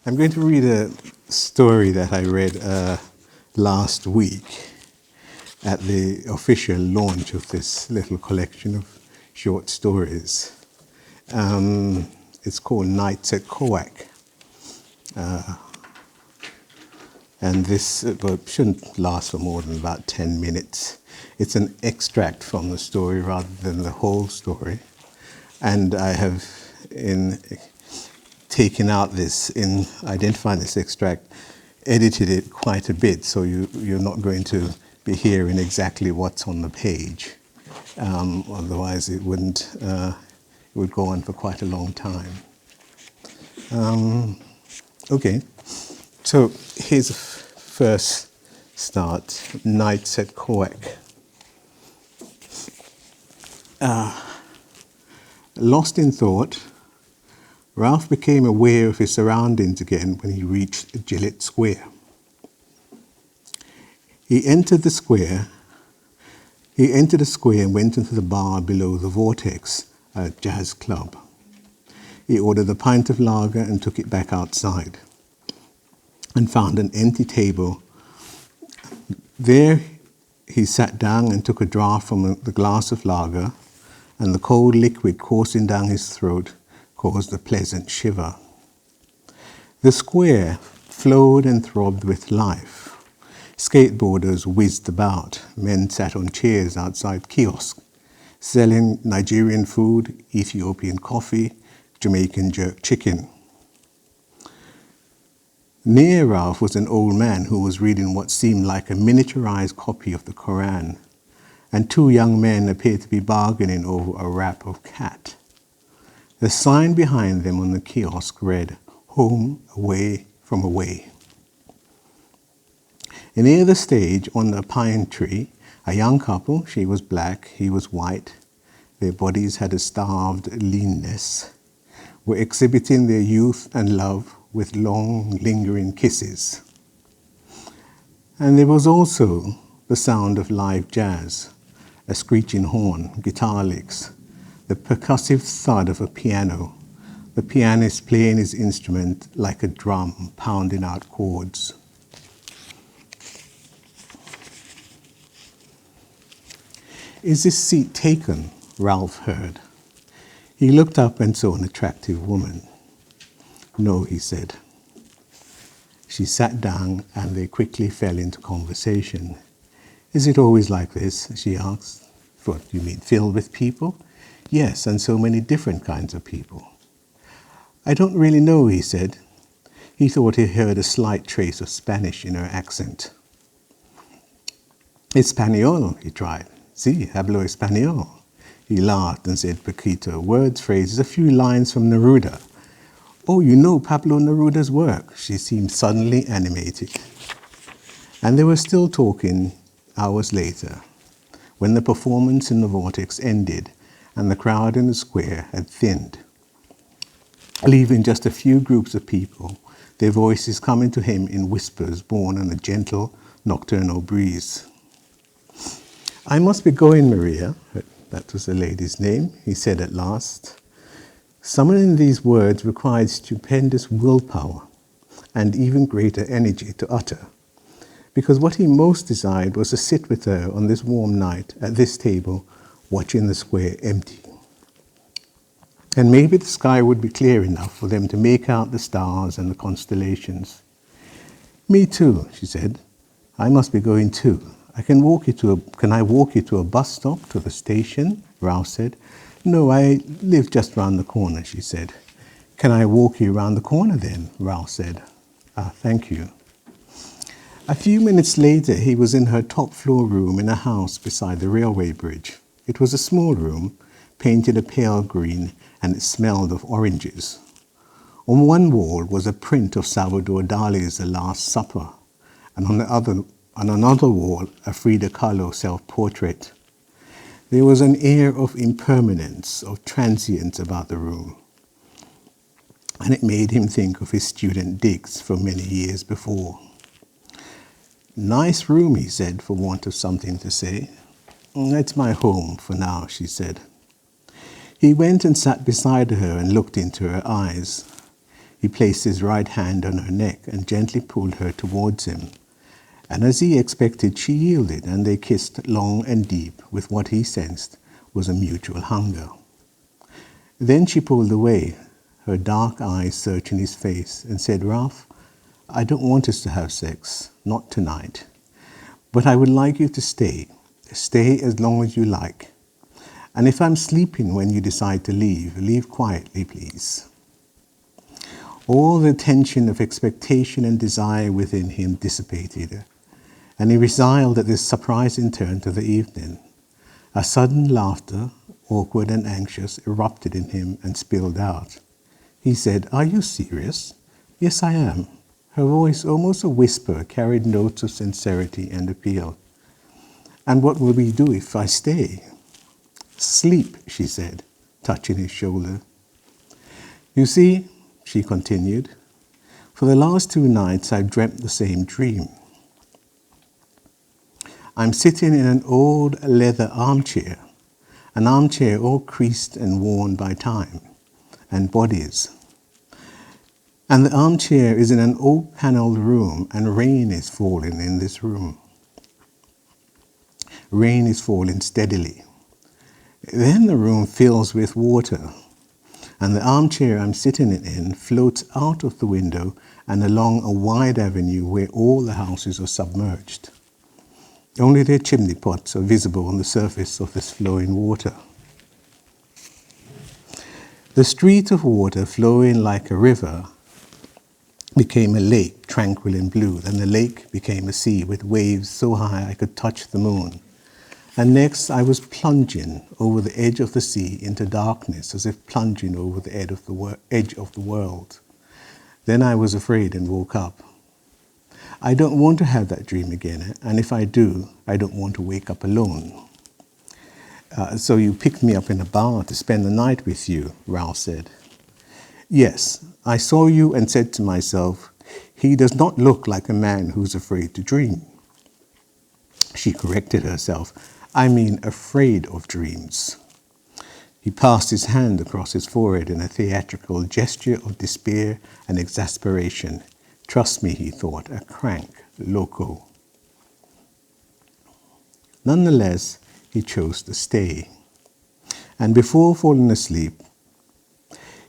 I'm going to read a story that I read last week at the official launch of this little collection of short stories. It's called Nights at Koak. And this shouldn't last for more than about 10 minutes. It's an extract from the story rather than the whole story. And I have, in taking out this, in identifying this extract, edited it quite a bit, so you're not going to be hearing exactly what's on the page. Otherwise, it would go on for quite a long time. Okay, so here's a first start. Nights at Koak. Lost in thought, Ralph became aware of his surroundings again when he reached Gillett Square. He entered the square and went into the bar below the Vortex, a jazz club. He ordered a pint of lager and took it back outside and found an empty table. There he sat down and took a draught from the glass of lager, and the cold liquid coursing down his throat caused a pleasant shiver. The square flowed and throbbed with life. Skateboarders whizzed about. Men sat on chairs outside kiosks, selling Nigerian food, Ethiopian coffee, Jamaican jerk chicken. Near Ralph was an old man who was reading what seemed like a miniaturized copy of the Quran, and two young men appeared to be bargaining over a wrap of cat. The sign behind them on the kiosk read, "Home, away from away." Near the stage, under a pine tree, a young couple, she was black, he was white, their bodies had a starved leanness, were exhibiting their youth and love with long, lingering kisses. And there was also the sound of live jazz, a screeching horn, guitar licks, the percussive thud of a piano, the pianist playing his instrument like a drum, pounding out chords. "Is this seat taken?" Ralph heard. He looked up and saw an attractive woman. "No," he said. She sat down and they quickly fell into conversation. "Is it always like this?" she asked. "What, you mean filled with people?" "Yes, and so many different kinds of people." "I don't really know," he said. He thought he heard a slight trace of Spanish in her accent. "Español," he tried. "Sí, hablo español." He laughed and said poquito, words, phrases, a few lines from Neruda. "Oh, you know Pablo Neruda's work." She seemed suddenly animated. And they were still talking hours later, when the performance in the Vortex ended and the crowd in the square had thinned, leaving just a few groups of people, their voices coming to him in whispers borne on a gentle nocturnal breeze. "I must be going, Maria." That was the lady's name, he said at last. Summoning these words required stupendous willpower and even greater energy to utter, because what he most desired was to sit with her on this warm night at this table, watching the square empty. And maybe the sky would be clear enough for them to make out the stars and the constellations. "Me too," she said. "I must be going too. Can I walk you to a bus stop, to the station?" Ralph said. "No, I live just round the corner," she said. "Can I walk you round the corner then?" Ralph said. Thank you." A few minutes later, he was in her top floor room in a house beside the railway bridge. It was a small room, painted a pale green, and it smelled of oranges. On one wall was a print of Salvador Dali's The Last Supper, and on another wall, a Frida Kahlo self-portrait. There was an air of impermanence, of transience about the room, and it made him think of his student digs from many years before. "Nice room," he said, for want of something to say. "It's my home for now," she said. He went and sat beside her and looked into her eyes. He placed his right hand on her neck and gently pulled her towards him. And as he expected, she yielded, and they kissed long and deep with what he sensed was a mutual hunger. Then she pulled away, her dark eyes searching his face, and said, "Ralph, I don't want us to have sex, not tonight. But I would like you to stay. Stay as long as you like. And if I'm sleeping when you decide to leave, leave quietly, please." All the tension of expectation and desire within him dissipated, and he resiled at this surprising turn to the evening. A sudden laughter, awkward and anxious, erupted in him and spilled out. He said, "Are you serious?" "Yes, I am." Her voice, almost a whisper, carried notes of sincerity and appeal. "And what will we do if I stay?" "Sleep," she said, touching his shoulder. "You see," she continued, "for the last 2 nights I've dreamt the same dream. I'm sitting in an old leather armchair, an armchair all creased and worn by time and bodies. And the armchair is in an oak-panelled room, and rain is falling in this room. Rain is falling steadily. Then the room fills with water, and the armchair I'm sitting in floats out of the window and along a wide avenue where all the houses are submerged. Only their chimney pots are visible on the surface of this flowing water. The street of water flowing like a river became a lake, tranquil and blue. Then the lake became a sea with waves so high I could touch the moon. And next I was plunging over the edge of the sea into darkness, as if plunging over the edge of the world. Then I was afraid and woke up. I don't want to have that dream again, and if I do, I don't want to wake up alone. So you picked me up in a bar to spend the night with you, Ralph said. Yes, I saw you and said to myself, he does not look like a man who's afraid to dream. She corrected herself. I mean, afraid of dreams. He passed his hand across his forehead in a theatrical gesture of despair and exasperation. Trust me, he thought, a crank, loco. Nonetheless, he chose to stay. And before falling asleep,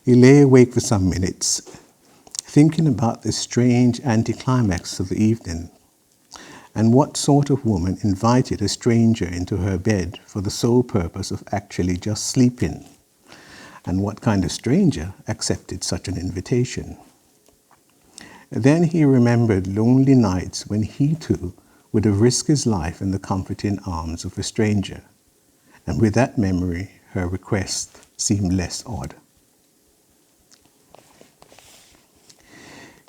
he lay awake for some minutes, thinking about this strange anticlimax of the evening, and what sort of woman invited a stranger into her bed for the sole purpose of actually just sleeping, and what kind of stranger accepted such an invitation. Then he remembered lonely nights when he too would have risked his life in the comforting arms of a stranger, and with that memory, her request seemed less odd.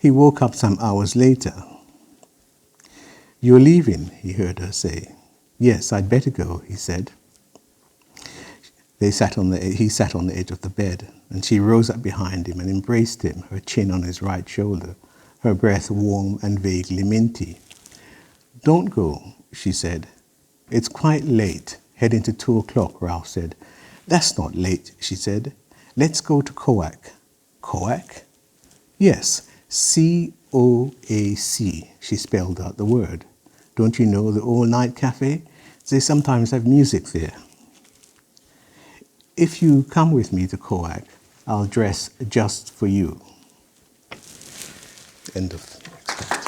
He woke up some hours later. You're leaving, he heard her say. Yes, I'd better go, he said. He sat on the edge of the bed, and she rose up behind him and embraced him, her chin on his right shoulder, her breath warm and vaguely minty. Don't go, she said. It's quite late, heading to 2 o'clock, Ralph said. That's not late, she said. Let's go to Koak. Koak? Yes, C-O-A-C, she spelled out the word. Don't you know the all-night cafe? They sometimes have music there. If you come with me to Koak, I'll dress just for you. End of extract.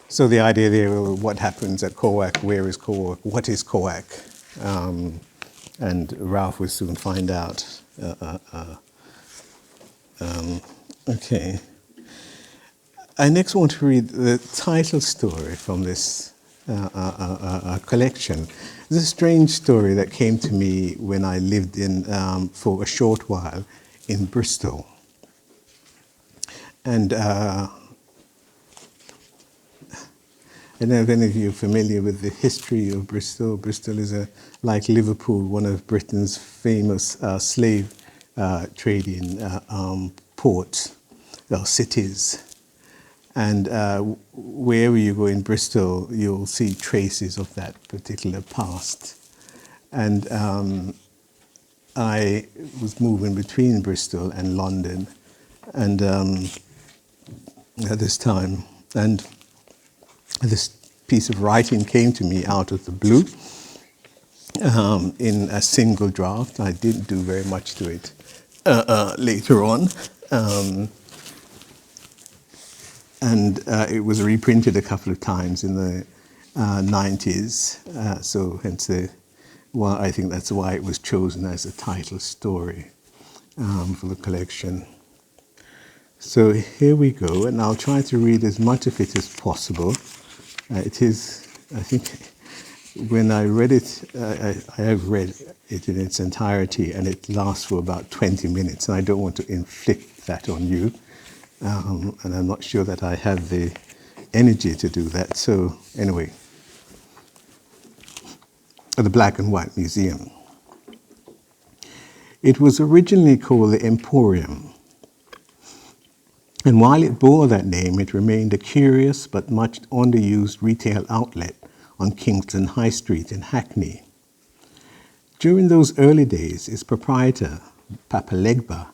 So the idea there, what happens at Koak, where is Koak, what is Koak? And Ralph will soon find out. Okay. I next want to read the title story from this collection. It's a strange story that came to me when I lived in, for a short while, in Bristol. And I don't know if any of you are familiar with the history of Bristol. Bristol is, like Liverpool, one of Britain's famous slave trading ports, or cities. And wherever you go in Bristol, you'll see traces of that particular past. And I was moving between Bristol and London, and at this time, and this piece of writing came to me out of the blue in a single draft. I didn't do very much to it later on. And it was reprinted a couple of times in the 90s, so hence I think that's why it was chosen as a title story for the collection. So here we go, and I'll try to read as much of it as possible. It is, I think, when I read it, I have read it in its entirety, and it lasts for about 20 minutes, and I don't want to inflict that on you. And I'm not sure that I have the energy to do that. So anyway, the Black and White Museum. It was originally called the Emporium. And while it bore that name, it remained a curious but much underused retail outlet on Kingston High Street in Hackney. During those early days, its proprietor, Papa Legba,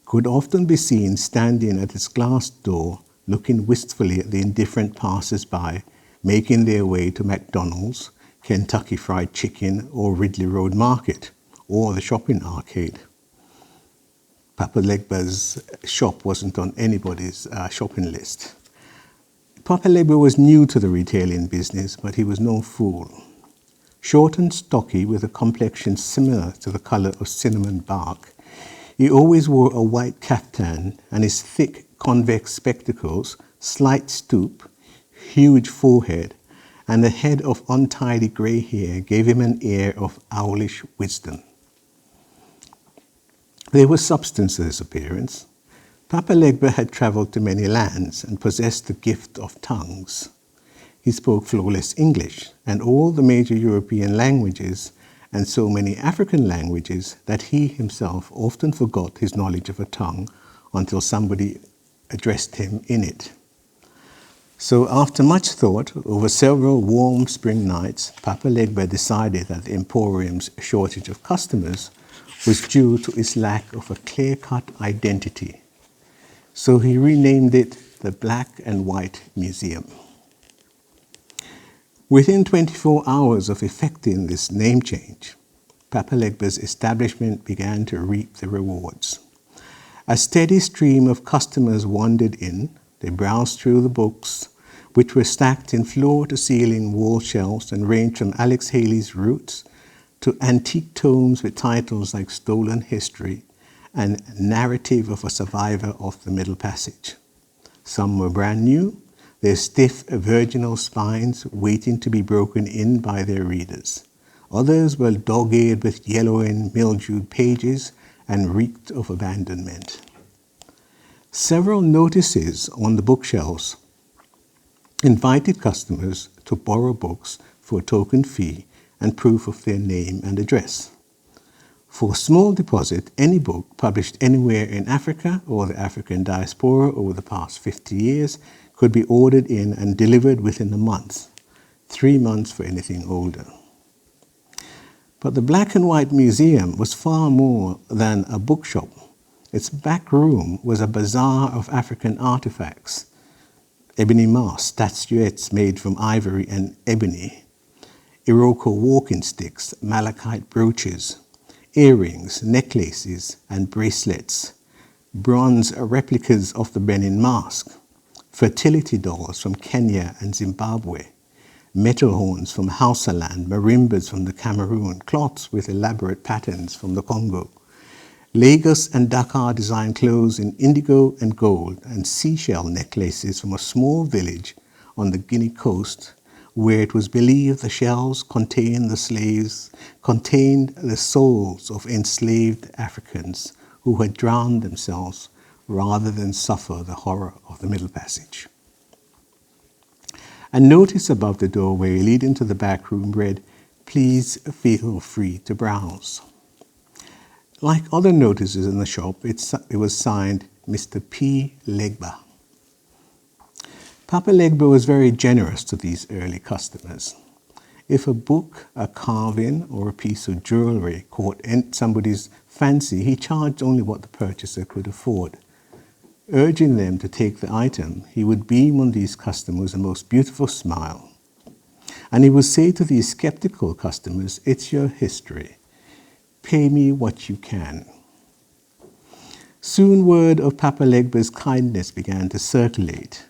could often be seen standing at its glass door, looking wistfully at the indifferent passers-by, making their way to McDonald's, Kentucky Fried Chicken, or Ridley Road Market, or the shopping arcade. Papa Legba's shop wasn't on anybody's shopping list. Papa Legba was new to the retailing business, but he was no fool. Short and stocky, with a complexion similar to the colour of cinnamon bark, he always wore a white caftan, and his thick, convex spectacles, slight stoop, huge forehead, and a head of untidy grey hair gave him an air of owlish wisdom. There was substance to his appearance. Papa Legba had travelled to many lands and possessed the gift of tongues. He spoke flawless English and all the major European languages, and so many African languages that he himself often forgot his knowledge of a tongue until somebody addressed him in it. So after much thought, over several warm spring nights, Papa Legba decided that the Emporium's shortage of customers was due to its lack of a clear-cut identity. So he renamed it the Black and White Museum. Within 24 hours of effecting this name change, Papa Legba's establishment began to reap the rewards. A steady stream of customers wandered in. They browsed through the books, which were stacked in floor-to-ceiling wall shelves and ranged from Alex Haley's Roots to antique tomes with titles like Stolen History and Narrative of a Survivor of the Middle Passage. Some were brand new, their stiff virginal spines waiting to be broken in by their readers. Others were dog-eared with yellowing, mildewed pages and reeked of abandonment. Several notices on the bookshelves invited customers to borrow books for a token fee and proof of their name and address. For a small deposit, any book published anywhere in Africa or the African diaspora over the past 50 years could be ordered in and delivered within a month, 3 months for anything older. But the Black and White Museum was far more than a bookshop. Its back room was a bazaar of African artifacts, ebony masks, statuettes made from ivory and ebony, Iroko walking sticks, malachite brooches, earrings, necklaces, and bracelets, bronze replicas of the Benin mask, fertility dolls from Kenya and Zimbabwe, metal horns from Hausaland, marimbas from the Cameroon, cloths with elaborate patterns from the Congo, Lagos and Dakar designed clothes in indigo and gold, and seashell necklaces from a small village on the Guinea coast, where it was believed the shells contained the souls of enslaved Africans who had drowned themselves rather than suffer the horror of the Middle Passage. A notice above the doorway leading to the back room read, "Please feel free to browse." Like other notices in the shop, it was signed Mr. P. Legba. Papa Legba was very generous to these early customers. If a book, a carving, or a piece of jewelry caught somebody's fancy, he charged only what the purchaser could afford. Urging them to take the item, he would beam on these customers a most beautiful smile. And he would say to these skeptical customers, "It's your history. Pay me what you can." Soon word of Papa Legba's kindness began to circulate,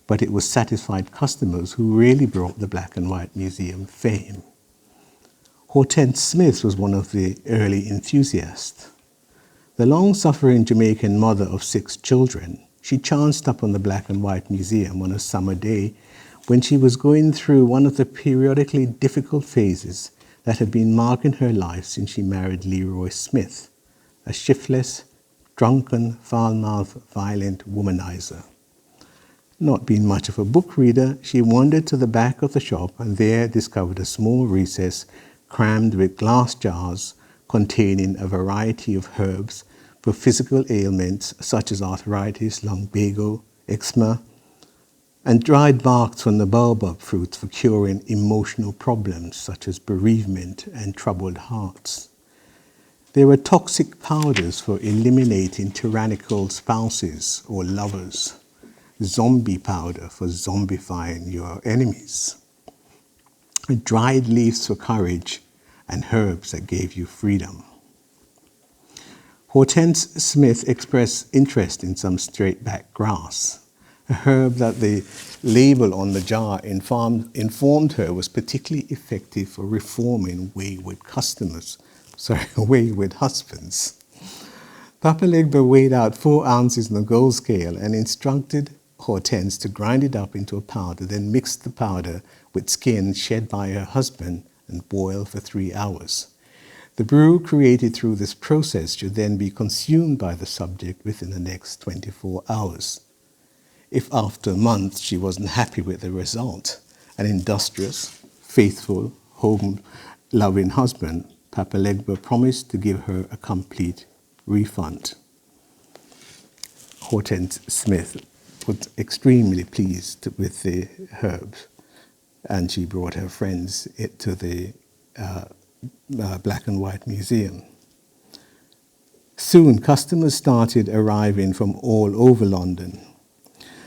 but it was satisfied customers who really brought the Black and White Museum fame. Hortense Smith was one of the early enthusiasts. The long-suffering Jamaican mother of 6 children, she chanced up on the Black and White Museum on a summer day when she was going through one of the periodically difficult phases that had been marking her life since she married Leroy Smith, a shiftless, drunken, foul-mouthed, violent womanizer. Not being much of a book reader, she wandered to the back of the shop and there discovered a small recess crammed with glass jars containing a variety of herbs for physical ailments such as arthritis, lumbago, eczema, and dried barks from the baobab fruits for curing emotional problems such as bereavement and troubled hearts. There were toxic powders for eliminating tyrannical spouses or lovers, zombie powder for zombifying your enemies, dried leaves for courage, and herbs that gave you freedom. Hortense Smith expressed interest in some straight-back grass, a herb that the label on the jar informed her was particularly effective for reforming wayward husbands. Papa Legba weighed out 4 ounces on the gold scale and instructed Hortense to grind it up into a powder, then mix the powder with skin shed by her husband and boil for 3 hours. The brew created through this process should then be consumed by the subject within the next 24 hours. If after a month she wasn't happy with the result, an industrious, faithful, home-loving husband, Papa Legba promised to give her a complete refund. Hortense Smith was extremely pleased with the herbs, and she brought her friends to the Black and White Museum. Soon, customers started arriving from all over London.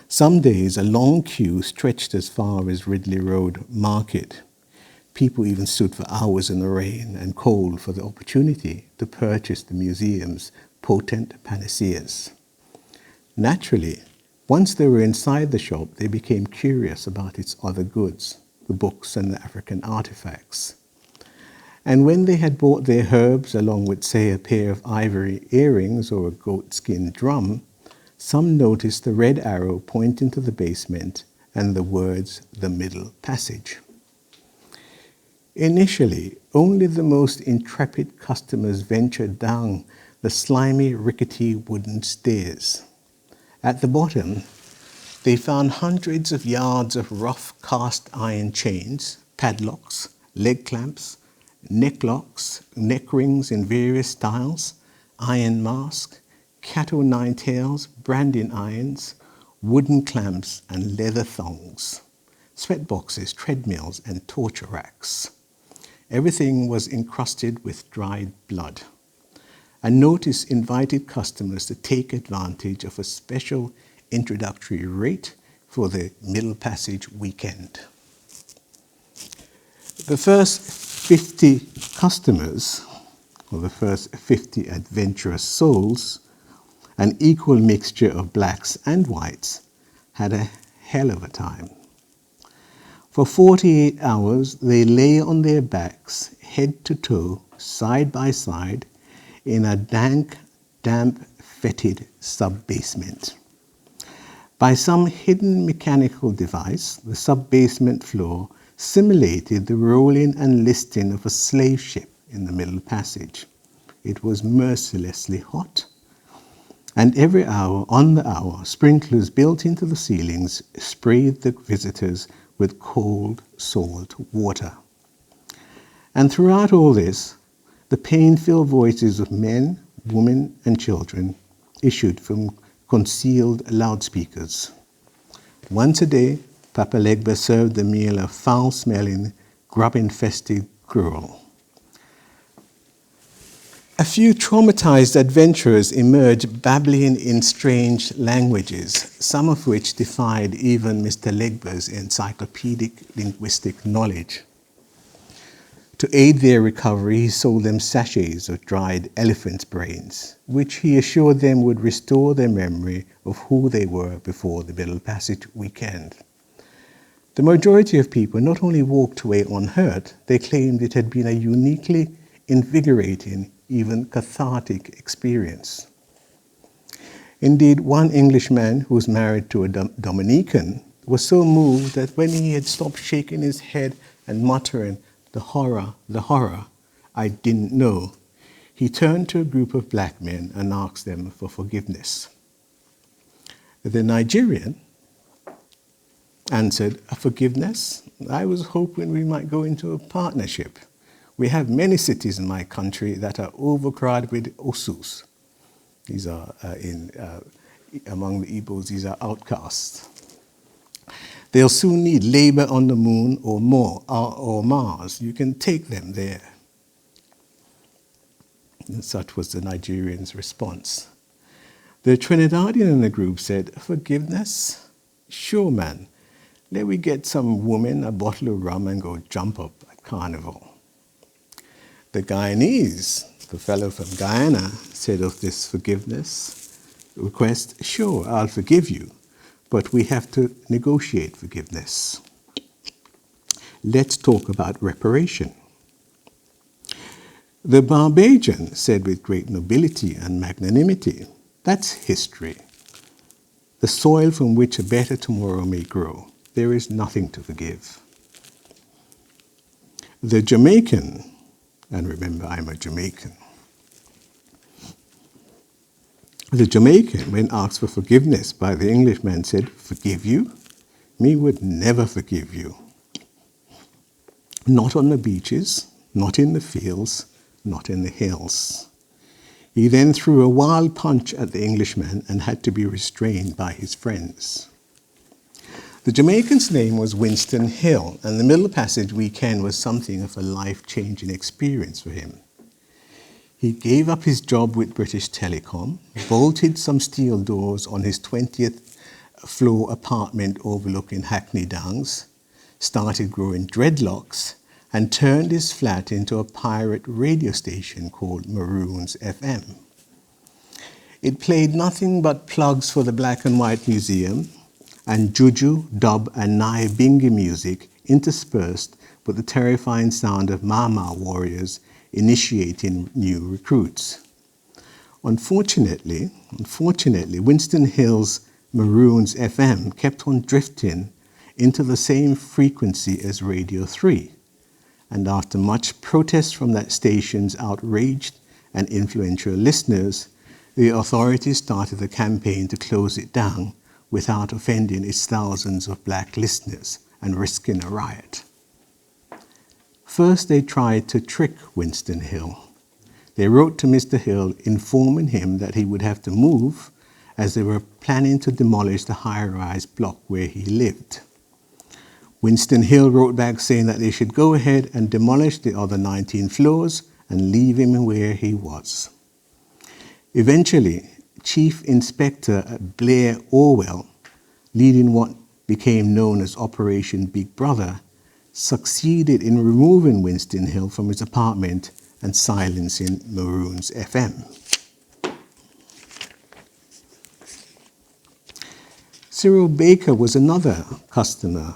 Some days, a long queue stretched as far as Ridley Road Market. People even stood for hours in the rain and cold for the opportunity to purchase the museum's potent panaceas. Naturally, once they were inside the shop, they became curious about its other goods, the books and the African artifacts. And when they had bought their herbs along with, say, a pair of ivory earrings or a goatskin drum, some noticed the red arrow pointing to the basement and the words, "The Middle Passage." Initially, only the most intrepid customers ventured down the slimy, rickety wooden stairs. At the bottom, they found hundreds of yards of rough cast iron chains, padlocks, leg clamps, neck locks, neck rings in various styles, iron mask, cat o' nine tails, branding irons, wooden clamps, and leather thongs, sweat boxes, treadmills, and torture racks. Everything was encrusted with dried blood. A notice invited customers to take advantage of a special introductory rate for the Middle Passage weekend. The first 50 customers, or the first 50 adventurous souls, an equal mixture of blacks and whites, had a hell of a time. For 48 hours, they lay on their backs, head to toe, side by side, in a dank, damp, fetid sub-basement. By some hidden mechanical device, the sub-basement floor simulated the rolling and listing of a slave ship in the Middle Passage. It was mercilessly hot, and every hour on the hour, sprinklers built into the ceilings sprayed the visitors with cold salt water. And throughout all this, the pain-filled voices of men, women, and children issued from concealed loudspeakers. Once a day, Papa Legba served the meal of foul-smelling, grub-infested gruel. A few traumatized adventurers emerged babbling in strange languages, some of which defied even Mr. Legba's encyclopedic linguistic knowledge. To aid their recovery, he sold them sachets of dried elephant brains, which he assured them would restore their memory of who they were before the Middle Passage weekend. The majority of people not only walked away unhurt, they claimed it had been a uniquely invigorating, even cathartic experience. Indeed, one Englishman who was married to a Dominican was so moved that when he had stopped shaking his head and muttering, the horror, I didn't know," he turned to a group of black men and asked them for forgiveness. The Nigerian answered, "Forgiveness? I was hoping we might go into a partnership. We have many cities in my country that are overcrowded with Osus." These are, among the Igbos, these are outcasts. "They'll soon need labor on the moon or Mars. You can take them there." And such was the Nigerian's response. The Trinidadian in the group said, "Forgiveness? Sure, man. Let we get some woman, a bottle of rum, and go jump up at Carnival." The Guyanese, the fellow from Guyana, said of this forgiveness request, "Sure, I'll forgive you, but we have to negotiate forgiveness. Let's talk about reparation." The Barbadian said with great nobility and magnanimity, "That's history. The soil from which a better tomorrow may grow. There is nothing to forgive." The Jamaican, and remember I'm a Jamaican, the Jamaican, when asked for forgiveness by the Englishman, said, "Forgive you? Me would never forgive you. Not on the beaches, not in the fields, not in the hills." He then threw a wild punch at the Englishman and had to be restrained by his friends. The Jamaican's name was Winston Hill, and the Middle Passage weekend was something of a life-changing experience for him. He gave up his job with British Telecom, bolted some steel doors on his 20th floor apartment overlooking Hackney Downs, started growing dreadlocks, and turned his flat into a pirate radio station called Maroons FM. It played nothing but plugs for the Black and White Museum and juju, dub, and Nyabingi music interspersed with the terrifying sound of Mama warriors initiating new recruits. Unfortunately, Winston Hill's Maroons FM kept on drifting into the same frequency as Radio 3. And after much protest from that station's outraged and influential listeners, the authorities started a campaign to close it down without offending its thousands of black listeners and risking a riot. First, they tried to trick Winston Hill. They wrote to Mr. Hill informing him that he would have to move as they were planning to demolish the high-rise block where he lived. Winston Hill wrote back saying that they should go ahead and demolish the other 19 floors and leave him where he was. Eventually, Chief Inspector Blair Orwell, leading what became known as Operation Big Brother, succeeded in removing Winston Hill from his apartment and silencing Maroons FM. Cyril Baker was another customer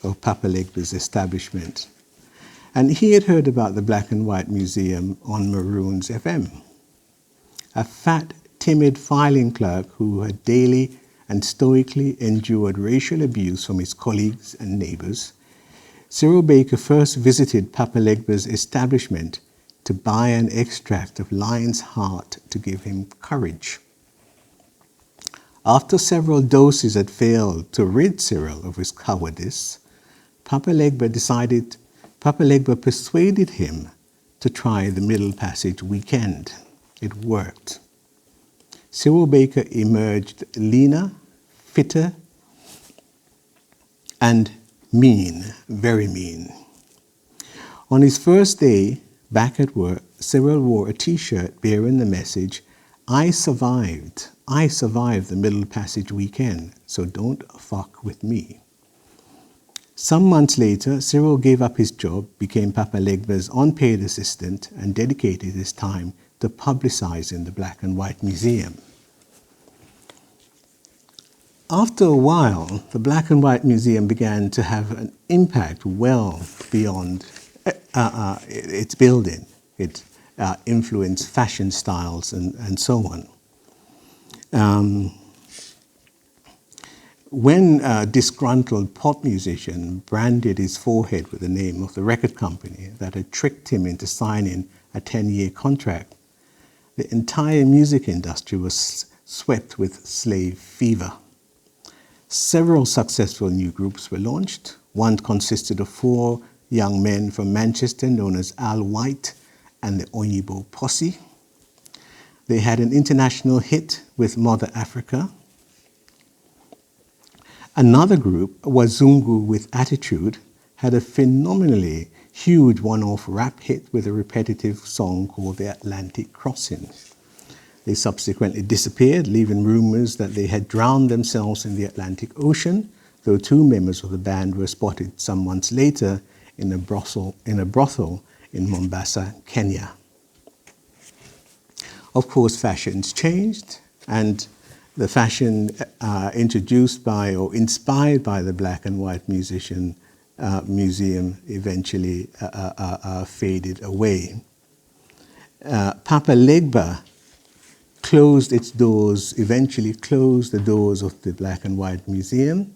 of Papa Legba's establishment, and he had heard about the Black and White Museum on Maroons FM. A fat, timid filing clerk who had daily and stoically endured racial abuse from his colleagues and neighbors, Cyril Baker first visited Papa Legba's establishment to buy an extract of lion's heart to give him courage. After several doses had failed to rid Cyril of his cowardice, Papa Legba persuaded him to try the Middle Passage weekend. It worked. Cyril Baker emerged leaner, fitter, and mean, very mean. On his first day back at work, Cyril wore a t-shirt bearing the message, I survived the Middle Passage weekend, so don't fuck with me. Some months later, Cyril gave up his job, became Papa Legba's unpaid assistant, and dedicated his time to publicizing the Black and White Museum. After a while, the Black and White Museum began to have an impact well beyond its building. It influenced fashion styles and so on. When a disgruntled pop musician branded his forehead with the name of the record company that had tricked him into signing a 10-year contract, the entire music industry was swept with slave fever. Several successful new groups were launched. One consisted of 4 young men from Manchester known as Al White and the Onyibo Posse. They had an international hit with Mother Africa. Another group, Wazungu with Attitude, had a phenomenally huge one-off rap hit with a repetitive song called The Atlantic Crossing. They subsequently disappeared, leaving rumors that they had drowned themselves in the Atlantic Ocean, though 2 members of the band were spotted some months later in a brothel in Mombasa, Kenya. Of course, fashions changed, and the fashion introduced by or inspired by the Black and White Museum eventually faded away. Papa Legba eventually closed the doors of the Black and White Museum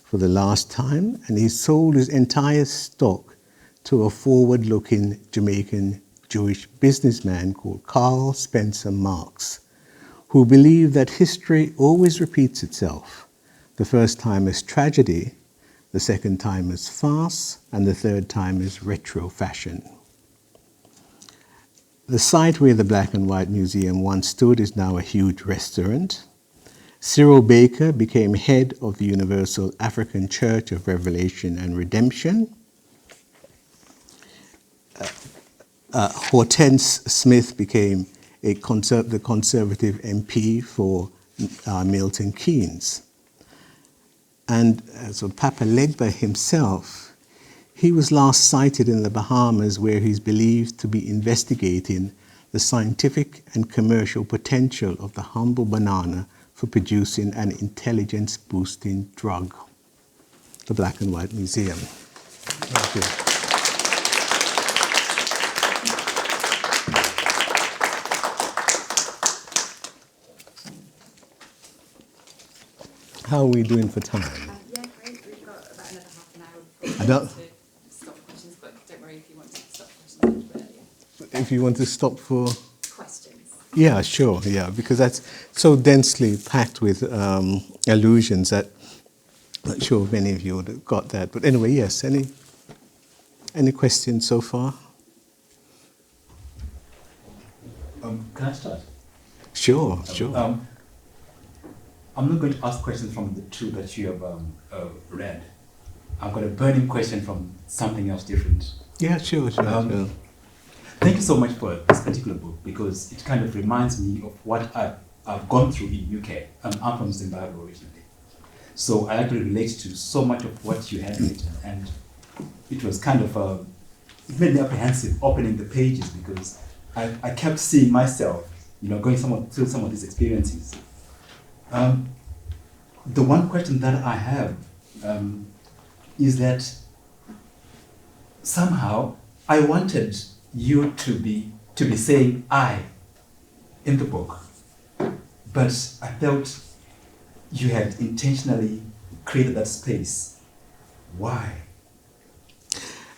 for the last time, and he sold his entire stock to a forward-looking Jamaican Jewish businessman called Carl Spencer Marx, who believed that history always repeats itself, the first time as tragedy, the second time as farce, and the third time as retro fashion. The site where the Black and White Museum once stood is now a huge restaurant. Cyril Baker became head of the Universal African Church of Revelation and Redemption. Hortense Smith became the Conservative MP for Milton Keynes. And so Papa Legba himself, he was last sighted in the Bahamas, where he's believed to be investigating the scientific and commercial potential of the humble banana for producing an intelligence-boosting drug. The Black and White Museum. Thank you. How are we doing for time? Yeah, great. We've got about another half an hour I don't, to stop questions, but don't worry if you want to stop questions a little bit earlier. if you want to stop for... Questions. Yeah, sure, yeah, because that's so densely packed with allusions that I'm not sure many of you would have got that. But anyway, yes, any questions so far? Can I start? Sure, sure. I'm not going to ask questions from the 2 that you have read. I've got a burning question from something else different. Yeah, sure. Thank you so much for this particular book, because it kind of reminds me of what I've gone through in UK. I'm from Zimbabwe originally. So I actually relate to so much of what you had written, and it was kind of, it made me apprehensive opening the pages, because I kept seeing myself, going through some of these experiences. The one question that I have is that somehow I wanted you to be saying I in the book, but I felt you had intentionally created that space. Why?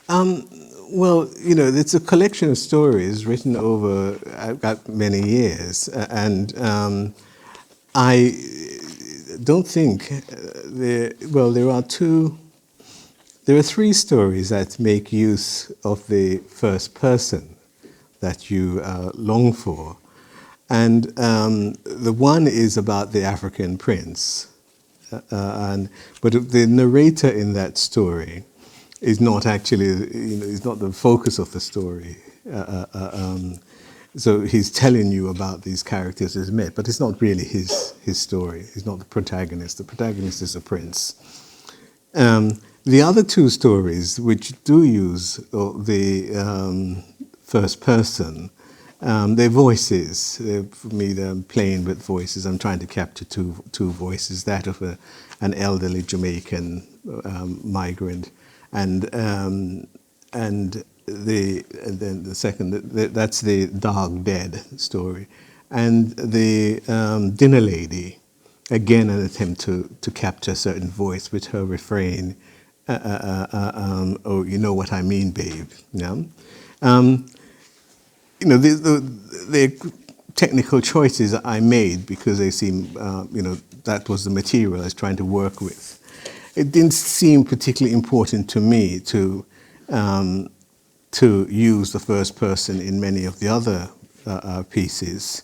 Well, it's a collection of stories written over many years, and I don't think there are 3 stories that make use of the first person that you long for. And the one is about the African prince. But the narrator in that story is not actually, is not the focus of the story. So he's telling you about these characters as met, but it's not really his story. He's not the protagonist. The protagonist is a prince. The other two stories, which do use the first person, they're voices. For me, they're playing with voices. I'm trying to capture two voices, that of an elderly Jamaican migrant, and then the second, that's the Dog Dead story, and the dinner lady, again an attempt to capture a certain voice with her refrain, oh, you know what I mean, babe. Yeah. The technical choices I made because they seem, that was the material I was trying to work with. It didn't seem particularly important to me to use the first person in many of the other pieces,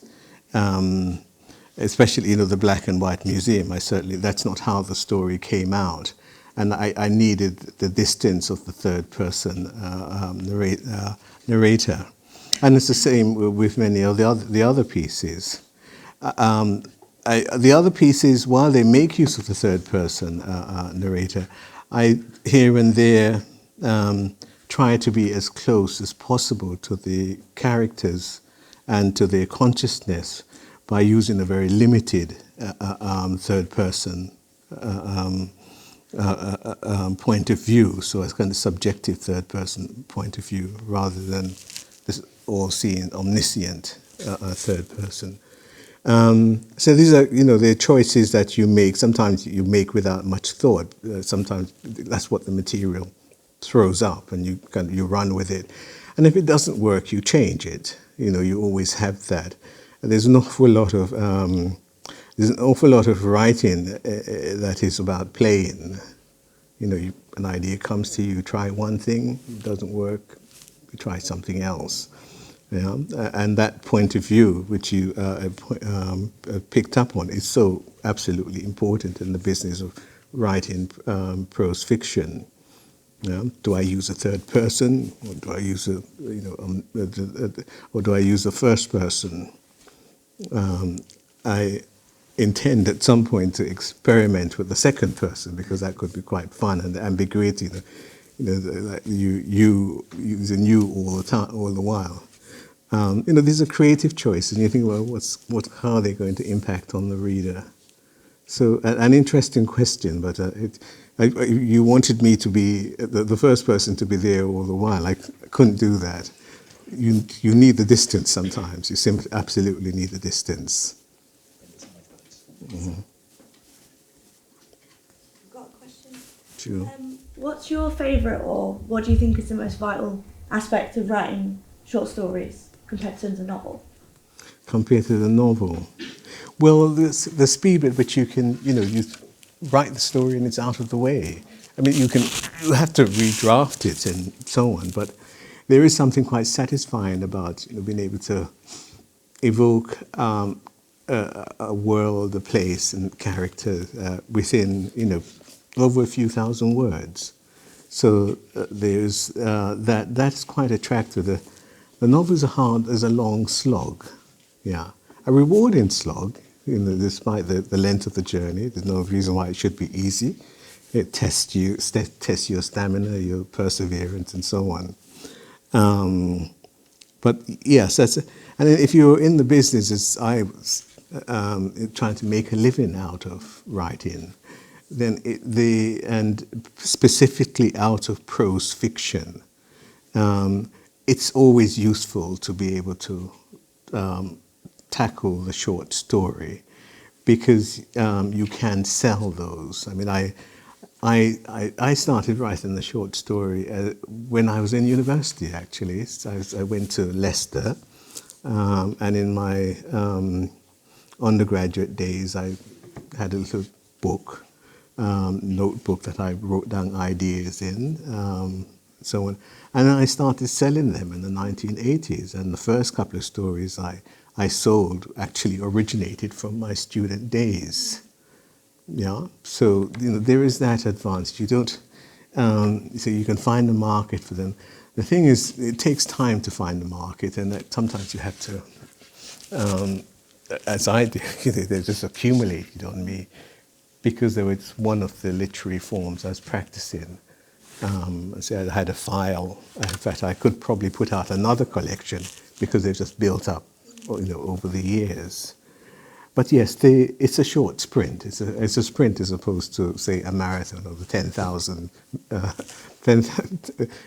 especially the Black and White Museum. That's not how the story came out, and I needed the distance of the third person narrator, and it's the same with many of the other pieces. The other pieces, while they make use of the third person narrator, I here and there try to be as close as possible to the characters and to their consciousness by using a very limited third person point of view, so it's kind of subjective third person point of view rather than this all-seeing, omniscient third person. So these are, they're choices that you make. Sometimes you make without much thought. Sometimes that's what the material throws up, and you run with it. And if it doesn't work, you change it. You always have that. There's an awful lot of writing that is about playing. An idea comes to you, you try one thing, it doesn't work, you try something else. Yeah, and that point of view, which you picked up on, is so absolutely important in the business of writing prose fiction. Yeah? Do I use a third person, or do I use or do I use a first person? I intend at some point to experiment with the second person because that could be quite fun, and the ambiguity, like you using you all the time, all the while. These are creative choices, and you think, well, how are they going to impact on the reader? So, an interesting question, but you wanted me to be the first person to be there all the while. I couldn't do that. You need the distance sometimes. You simply absolutely need the distance. Mm-hmm. I've got a question. Sure. What's your favourite, or what do you think is the most vital aspect of writing short stories compared to the novel? Compared to the novel? Well, the speed at which you can, you write the story and it's out of the way. I mean, you have to redraft it and so on, but there is something quite satisfying about being able to evoke a world, a place, and character within over a few thousand words. So there's that's quite attractive. The novel is a long slog, yeah, a rewarding slog. Despite the length of the journey, there's no reason why it should be easy. It tests your stamina, your perseverance, and so on. But yes, and if you're in the business, as I was trying to make a living out of writing, then and specifically out of prose fiction, it's always useful to be able to tackle the short story because you can sell those. I mean, I started writing the short story when I was in university, actually. So I went to Leicester, and in my undergraduate days, I had a little book, notebook that I wrote down ideas in, so on. And I started selling them in the 1980s, and the first couple of stories I sold actually originated from my student days. Yeah, so there is that advantage. You don't. So you can find a market for them. The thing is, it takes time to find the market, and that sometimes you have to, as I did, they just accumulated on me because they were one of the literary forms I was practicing. So I had a file. In fact, I could probably put out another collection because they've just built up, over the years. But yes, it's a short sprint. It's a sprint as opposed to, say, a marathon or the 10,000.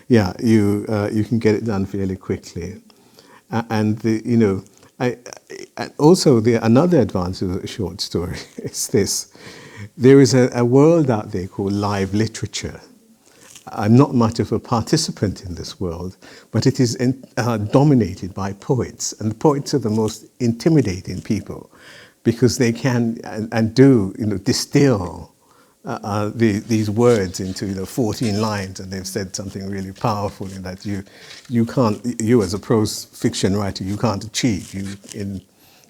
Yeah, you can get it done fairly quickly. And also another advantage of a short story is this: there is a world out there called live literature. I'm not much of a participant in this world, but it is dominated by poets, and the poets are the most intimidating people because they can and do distill these words into 14 lines, and they've said something really powerful in that you as a prose fiction writer, you can't achieve.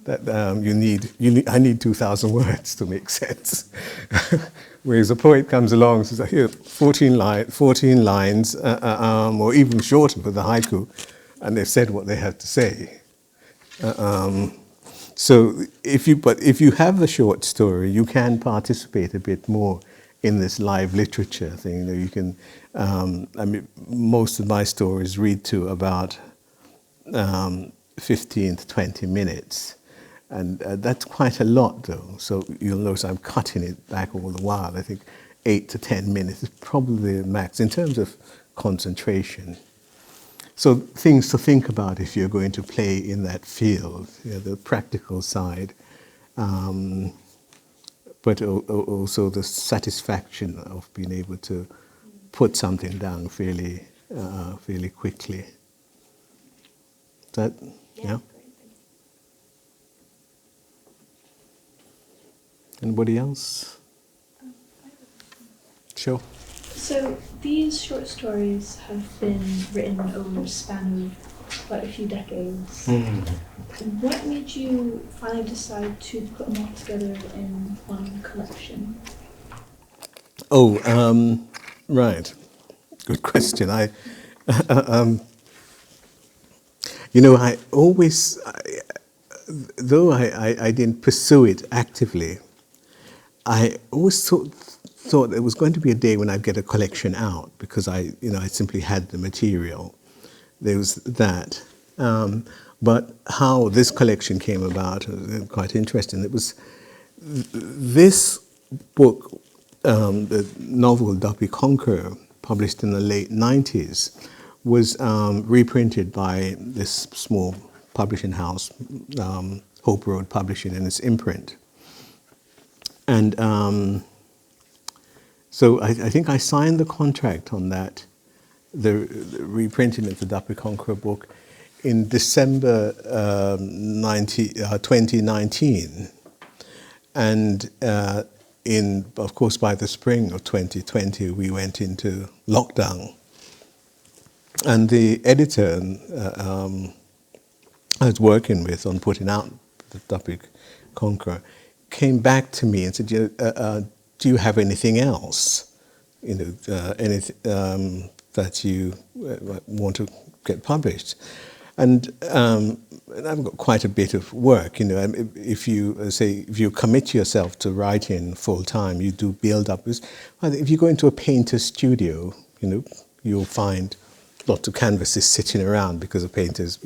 I need 2,000 words to make sense. Whereas a poet comes along and says, here, 14 lines, or even shorter with the haiku, and they've said what they have to say. So if you have the short story, you can participate a bit more in this live literature thing. You can, most of my stories read to about 15 to 20 minutes. And that's quite a lot, though. So you'll notice I'm cutting it back all the while. I think 8 to 10 minutes is probably the max in terms of concentration. So things to think about if you're going to play in that field, the practical side, but also the satisfaction of being able to put something down fairly quickly. That, yeah? Anybody else? Sure. So these short stories have been written over a span of quite a few decades. What made you finally decide to put them all together in one collection? Oh, right. Good question. I always, though I didn't pursue it actively, I always thought there was going to be a day when I'd get a collection out because I simply had the material. There was that. But how this collection came about was quite interesting. It was this book, the novel Duppy Conqueror, published in the late 90s, was reprinted by this small publishing house, Hope Road Publishing, in its imprint. And so I think I signed the contract on that, the reprinting of the Duppy Conqueror book, in December 2019. And of course, by the spring of 2020, we went into lockdown. And the editor I was working with on putting out the Duppy Conqueror came back to me and said, do you have anything else, anything that you want to get published? And I've got quite a bit of work, if you commit yourself to writing full time, you do build up. If you go into a painter's studio, you'll find lots of canvases sitting around because the painters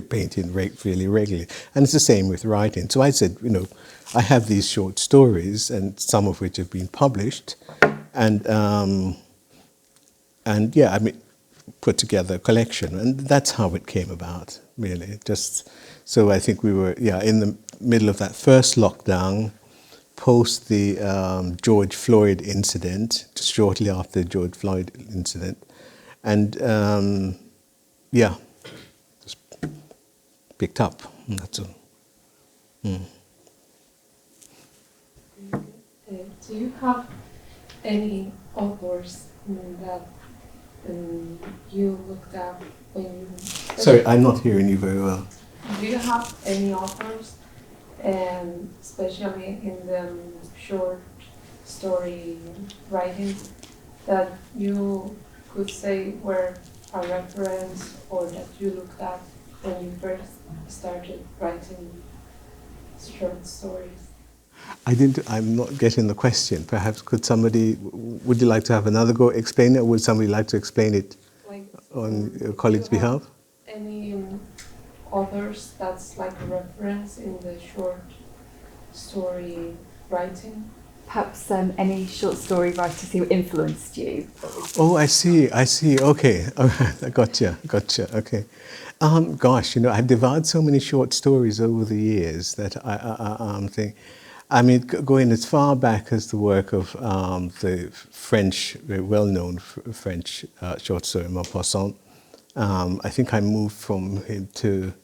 painting really regularly. And it's the same with writing. So I said, I have these short stories, and some of which have been published, and put together a collection, and that's how it came about, really. Just so I think we were, in the middle of that first lockdown, post the George Floyd incident, just shortly after the George Floyd incident, and just picked up. That's all. Do you have any authors that you looked at when you... Sorry, I'm not hearing you very well. Do you have any authors, especially in the short story writing, that you could say were a reference or that you looked at when you first started writing short stories? I'm not getting the question. Perhaps could somebody, would you like to have another go explain it, or would somebody like to explain it Like, on your do colleague's you have behalf? any authors that's like a reference in the short story writing? Perhaps any short story writers who influenced you? Oh, I see. Okay. All right. Gotcha. Okay. Gosh, I've devoured so many short stories over the years that I think, going as far back as the work of the French, very well-known French short story Maupassant. I think I moved from him to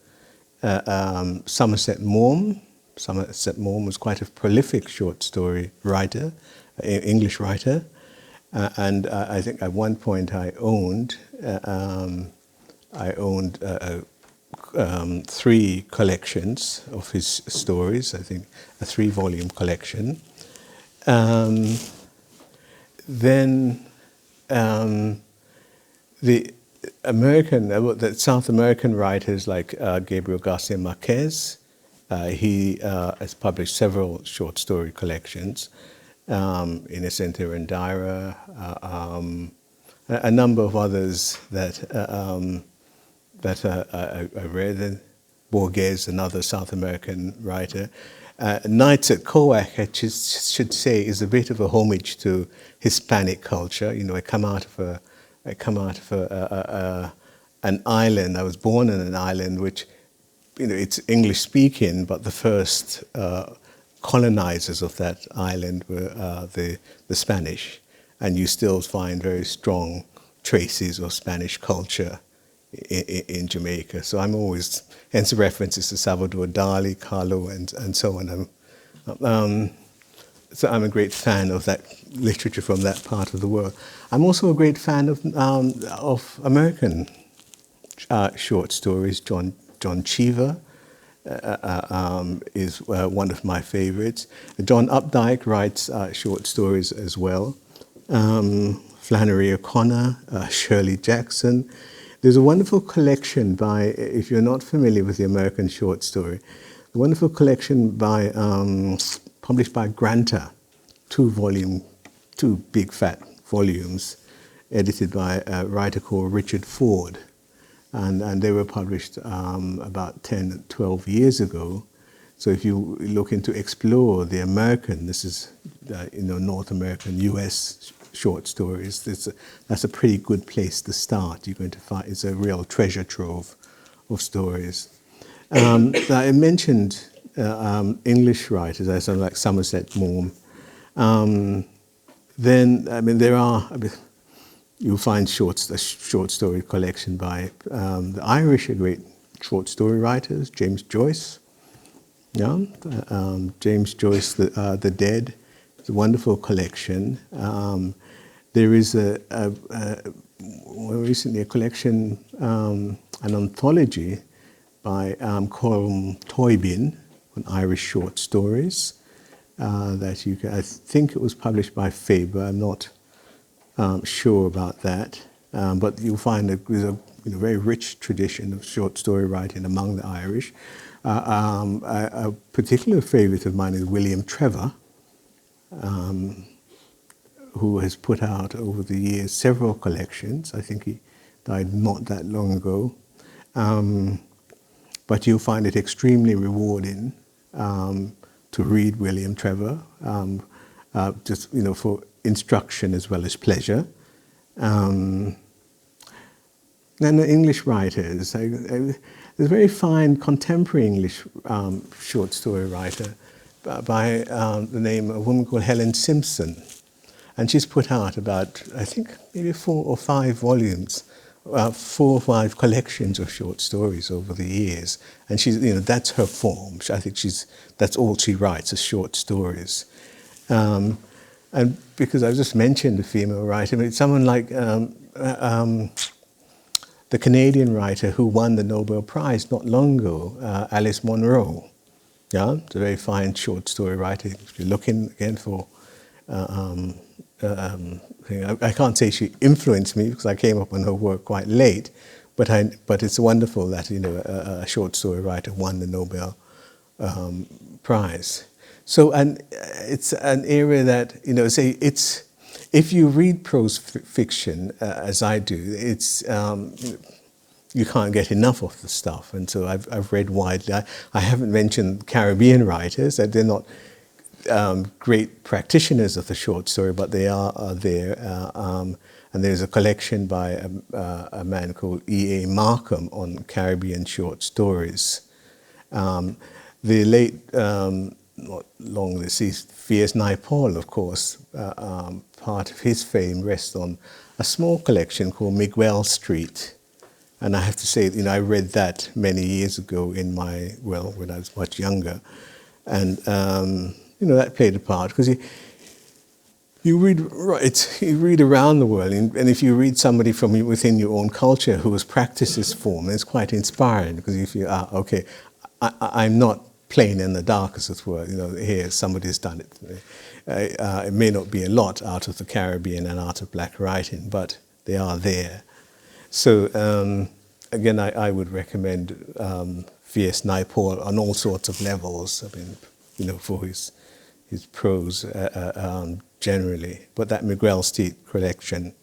Somerset Maugham. Somerset Maugham was quite a prolific short story writer, English writer, and I think at one point I owned 3 collections of his stories. I think a 3-volume collection. Then the South American writers like Gabriel Garcia Marquez. He has published several short story collections, Innocente Rendira, a number of others that I read. Borges, another South American writer. Nights at Koak, I should say, is a bit of a homage to Hispanic culture. I come out of an island. I was born in an island which, it's English speaking, but the first colonizers of that island were the Spanish, and you still find very strong traces of Spanish culture in Jamaica. So I'm always, hence references to Salvador Dali, Carlo, and so on. So I'm a great fan of that literature from that part of the world. I'm also a great fan of American short stories. John Cheever is one of my favorites. John Updike writes short stories as well. Flannery O'Connor, Shirley Jackson. There's a wonderful collection by, if you're not familiar with the American short story, a wonderful collection by published by Granta, 2 big fat volumes, edited by a writer called Richard Ford. And they were published about 10, 12 years ago. So if you looking to explore the American, this is North American, US short stories, that's a pretty good place to start. You're going to find it's a real treasure trove of stories. I mentioned English writers, I sound like Somerset Maugham. There are. You'll find a short story collection by the Irish are great short story writers. James Joyce, James Joyce, The Dead. It's a wonderful collection. There is recently a collection, an anthology by Colm Toibin on Irish short stories that you can. I think it was published by Faber. I'm not sure about that, but you'll find there's a very rich tradition of short story writing among the Irish. A particular favourite of mine is William Trevor, who has put out over the years several collections. I think he died not that long ago. But you'll find it extremely rewarding to read William Trevor, just for instruction as well as pleasure. Then the English writers. There's a very fine contemporary English short story writer by the name of a woman called Helen Simpson. And she's put out about, I think, maybe 4 or 5 volumes, 4 or 5 collections of short stories over the years. And she's, that's her form. I think that's all she writes, is short stories. And because I just mentioned a female writer, someone like the Canadian writer who won the Nobel Prize not long ago, Alice Munro. Yeah, it's a very fine short story writer. If you're looking again for thing. I can't say she influenced me because I came up on her work quite late, but it's wonderful that a short story writer won the Nobel Prize. So, and it's an area that say it's, if you read prose fiction as I do, it's you can't get enough of the stuff, and so I've read widely. I haven't mentioned Caribbean writers; that they're not great practitioners of the short story, but they are there. And there's a collection by a man called E.A. Markham on Caribbean short stories. The late, not long deceased, V.S. Naipaul, of course, part of his fame rests on a small collection called Miguel Street. And I have to say, I read that many years ago when I was much younger. And, that played a part, because you read around the world, and if you read somebody from within your own culture who has practiced this form, it's quite inspiring, because if you are, okay, I'm not plain in the dark, as it were, here somebody's done it. It may not be a lot out of the Caribbean and out of black writing, but they are there. So again, I would recommend V.S. Naipaul on all sorts of levels. I mean, for his prose generally. But that Miguel Street collection.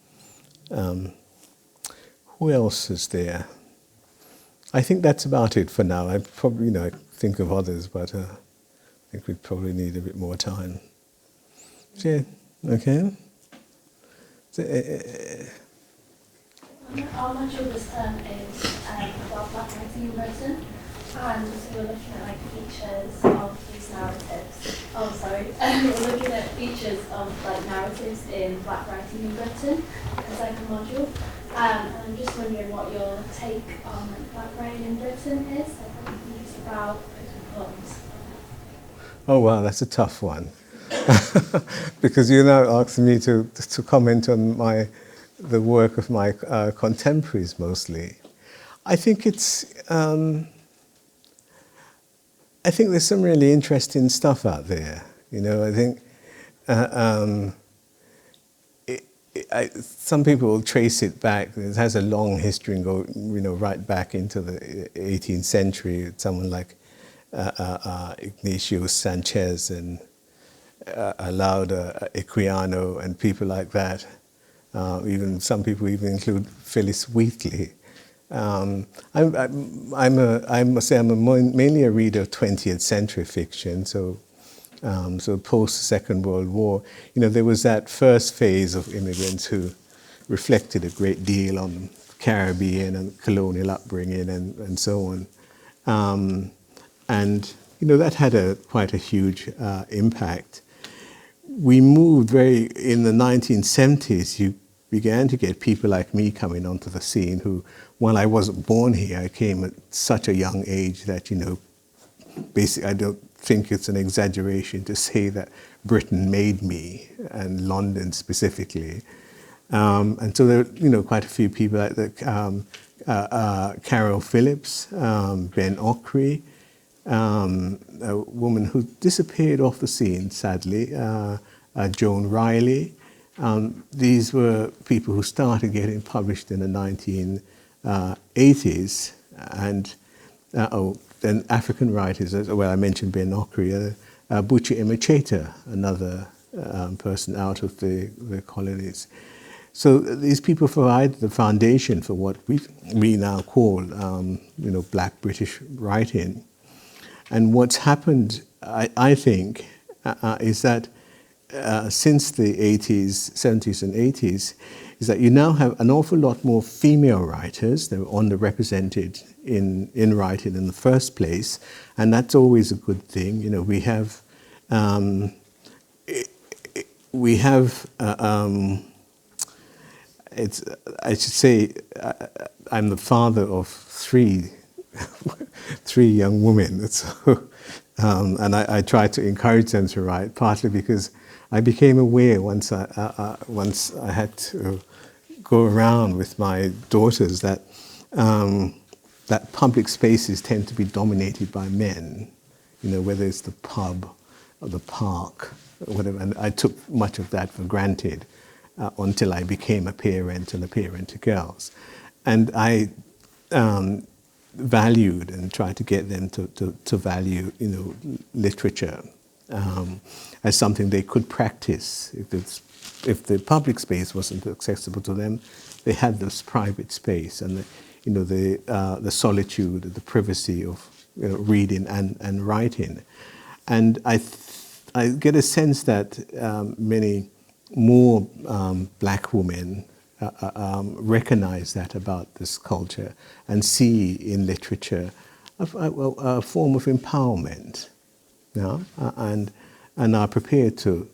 Who else is there? I think that's about it for now. I probably, I think of others, but I think we probably need a bit more time. Yeah. Okay. Our module this term is about black writing in Britain, and so we're looking at features of these narratives. We're looking at features of narratives in black writing in Britain, the second module. And I'm just wondering what your take on black writing in Britain is. What you think it's about, poems. Oh wow, that's a tough one. Because you're now asking me to comment on the work of my contemporaries mostly. I think it's I think there's some really interesting stuff out there. I think some people will trace it back. It has a long history and go right back into the 18th century. Someone like Ignacio Sanchez and Lauda Equiano and people like that. Even some people even include Phyllis Wheatley. I must say I'm mainly a reader of 20th century fiction. So post Second World War, there was that first phase of immigrants who reflected a great deal on Caribbean and colonial upbringing and so on. And that had quite a huge impact. We moved in the 1970s, you began to get people like me coming onto the scene who, while I wasn't born here, I came at such a young age that, basically I don't think it's an exaggeration to say that Britain made me, and London specifically. And so there are, quite a few people like that, Carol Phillips, Ben Ockery, a woman who disappeared off the scene, sadly, Joan Riley. These were people who started getting published in the 1980s, and then African writers, well, I mentioned Ben Ockery, Buchi Emecheta, another person out of the colonies. So these people provide the foundation for what we now call, Black British writing. And what's happened, I think, is that since the 70s and 80s, is that you now have an awful lot more female writers. They're underrepresented in writing in the first place, and that's always a good thing. We have I should say, I'm the father of three young women, so, and I try to encourage them to write, partly because I became aware once I had to go around with my daughters that that public spaces tend to be dominated by men, whether it's the pub the park, whatever. And I took much of that for granted until I became a parent and a parent to girls. And I valued and tried to get them to value, literature as something they could practice. If the public space wasn't accessible to them, they had this private space and the solitude, the privacy of reading and writing. And I get a sense that many more black women recognize that about this culture and see in literature a form of empowerment, and are prepared to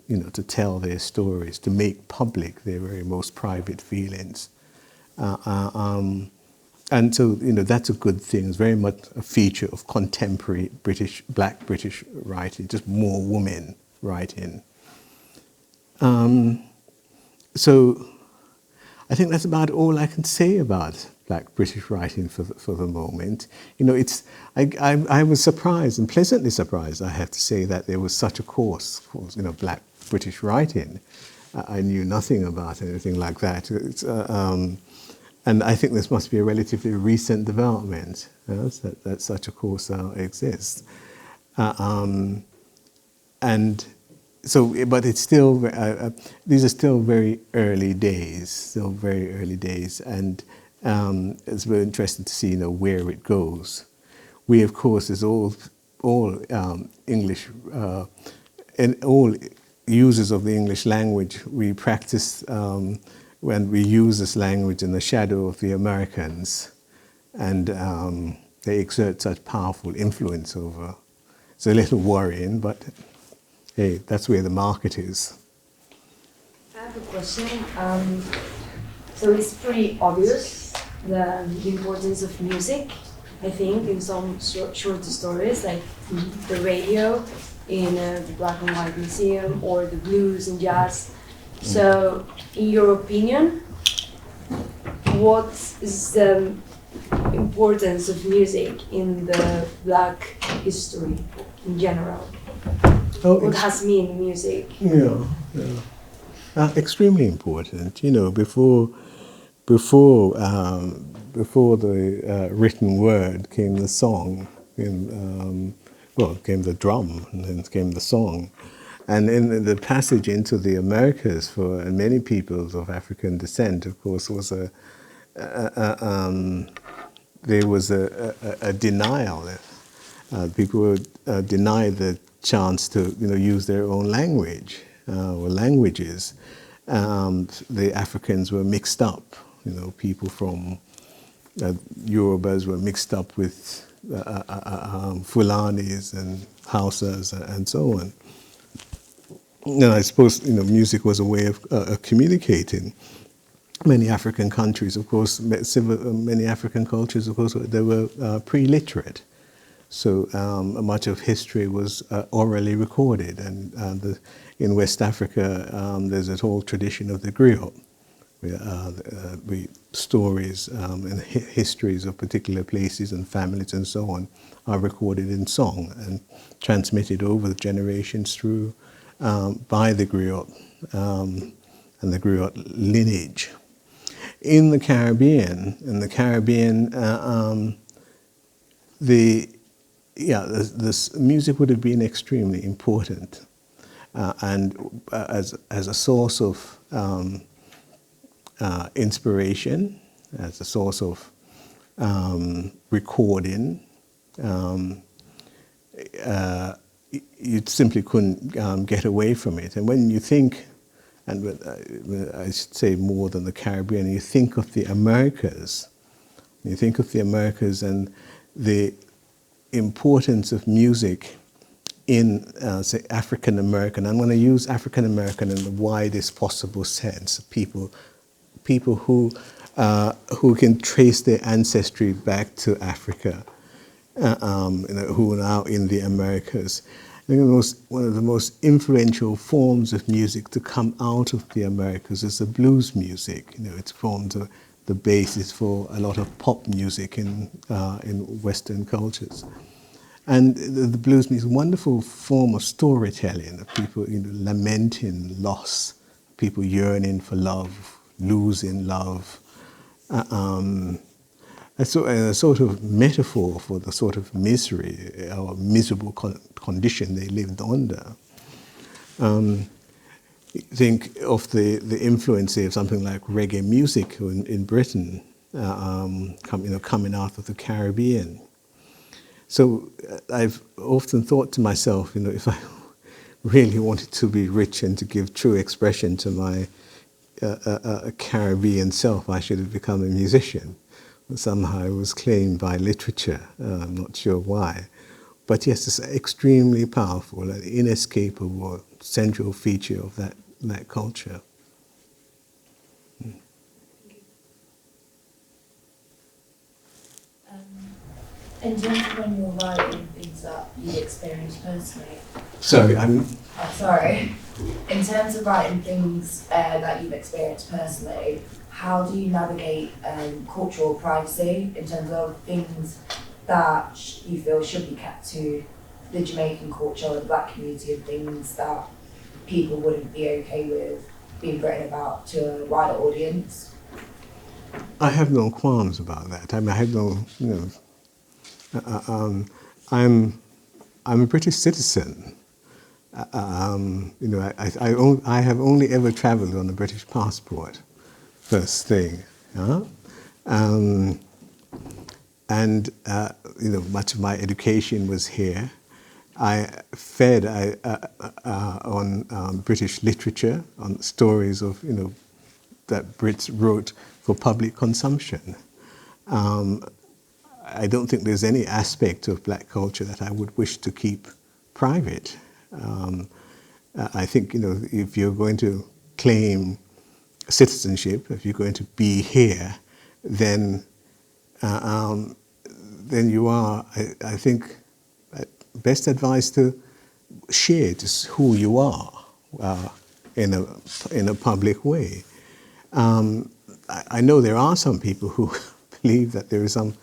tell their stories, to make public their very most private feelings. And so, that's a good thing. It's very much a feature of contemporary black British writing, just more women writing. So I think that's about all I can say about black British writing for the moment. I was surprised, and pleasantly surprised, I have to say, that there was such a course, black British writing. I knew nothing about anything like that. And I think this must be a relatively recent development, that such a course now exists. And so, but it's still, these are still very early days, and it's very interesting to see, where it goes. We, of course, as all English, and all users of the English language, we practice when we use this language in the shadow of the Americans, and they exert such powerful influence over. It's a little worrying, but hey, that's where the market is. I have a question. So it's pretty obvious the importance of music, I think, in some short stories, like the radio in the Black and White Museum, or the blues and jazz. So, in your opinion, what is the importance of music in the Black history in general? What has mean music? Yeah. Extremely important. Before the written word came the song, came the drum, and then came the song. And in the passage into the Americas for many peoples of African descent, of course, was there was a denial. People were denied the chance to use their own language or languages. The Africans were mixed up. People from Yorubas were mixed up with Fulanis and Hausas and so on. And I suppose music was a way of communicating. Many African countries, of course, many African cultures, of course, they were pre-literate. So much of history was orally recorded, and in West Africa, there's a whole tradition of the griot, where stories and histories of particular places and families and so on are recorded in song and transmitted over the generations through by the griot and the griot lineage. In the Caribbean, this music would have been extremely important, and as a source of inspiration, as a source of recording. You simply couldn't get away from it. And when you think, and I should say more than the Caribbean, you think of the Americas. You think of the Americas and the importance of music in, say, African American. I'm going to use African American in the widest possible sense. People who can trace their ancestry back to Africa, who are now in the Americas. I think one of the most influential forms of music to come out of the Americas is the blues music. It's formed the basis for a lot of pop music in Western cultures. And the blues music is a wonderful form of storytelling, of people lamenting loss, people yearning for love, losing love. A sort of metaphor for the sort of misery or miserable condition they lived under. Think of the influence of something like reggae music in Britain, coming out of the Caribbean. So I've often thought to myself, if I really wanted to be rich and to give true expression to my Caribbean self, I should have become a musician. But somehow it was claimed by literature. I'm not sure why. But yes, it's extremely powerful and inescapable central feature of that culture. In terms of when you're writing things that you experienced personally. Sorry, sorry. In terms of writing things that you've experienced personally, how do you navigate cultural privacy in terms of things that you feel should be kept to the Jamaican culture or the black community, and things that people wouldn't be okay with being written about to a wider audience? I have no qualms about that. I mean, I have no, I'm a British citizen. I have only ever travelled on a British passport. First thing, and much of my education was here. I fed on British literature, on stories of that Brits wrote for public consumption. I don't think there's any aspect of black culture that I would wish to keep private. I think if you're going to claim citizenship, if you're going to be here, then you are, I think, best advised to share just who you are in a public way. I know there are some people who believe that there is some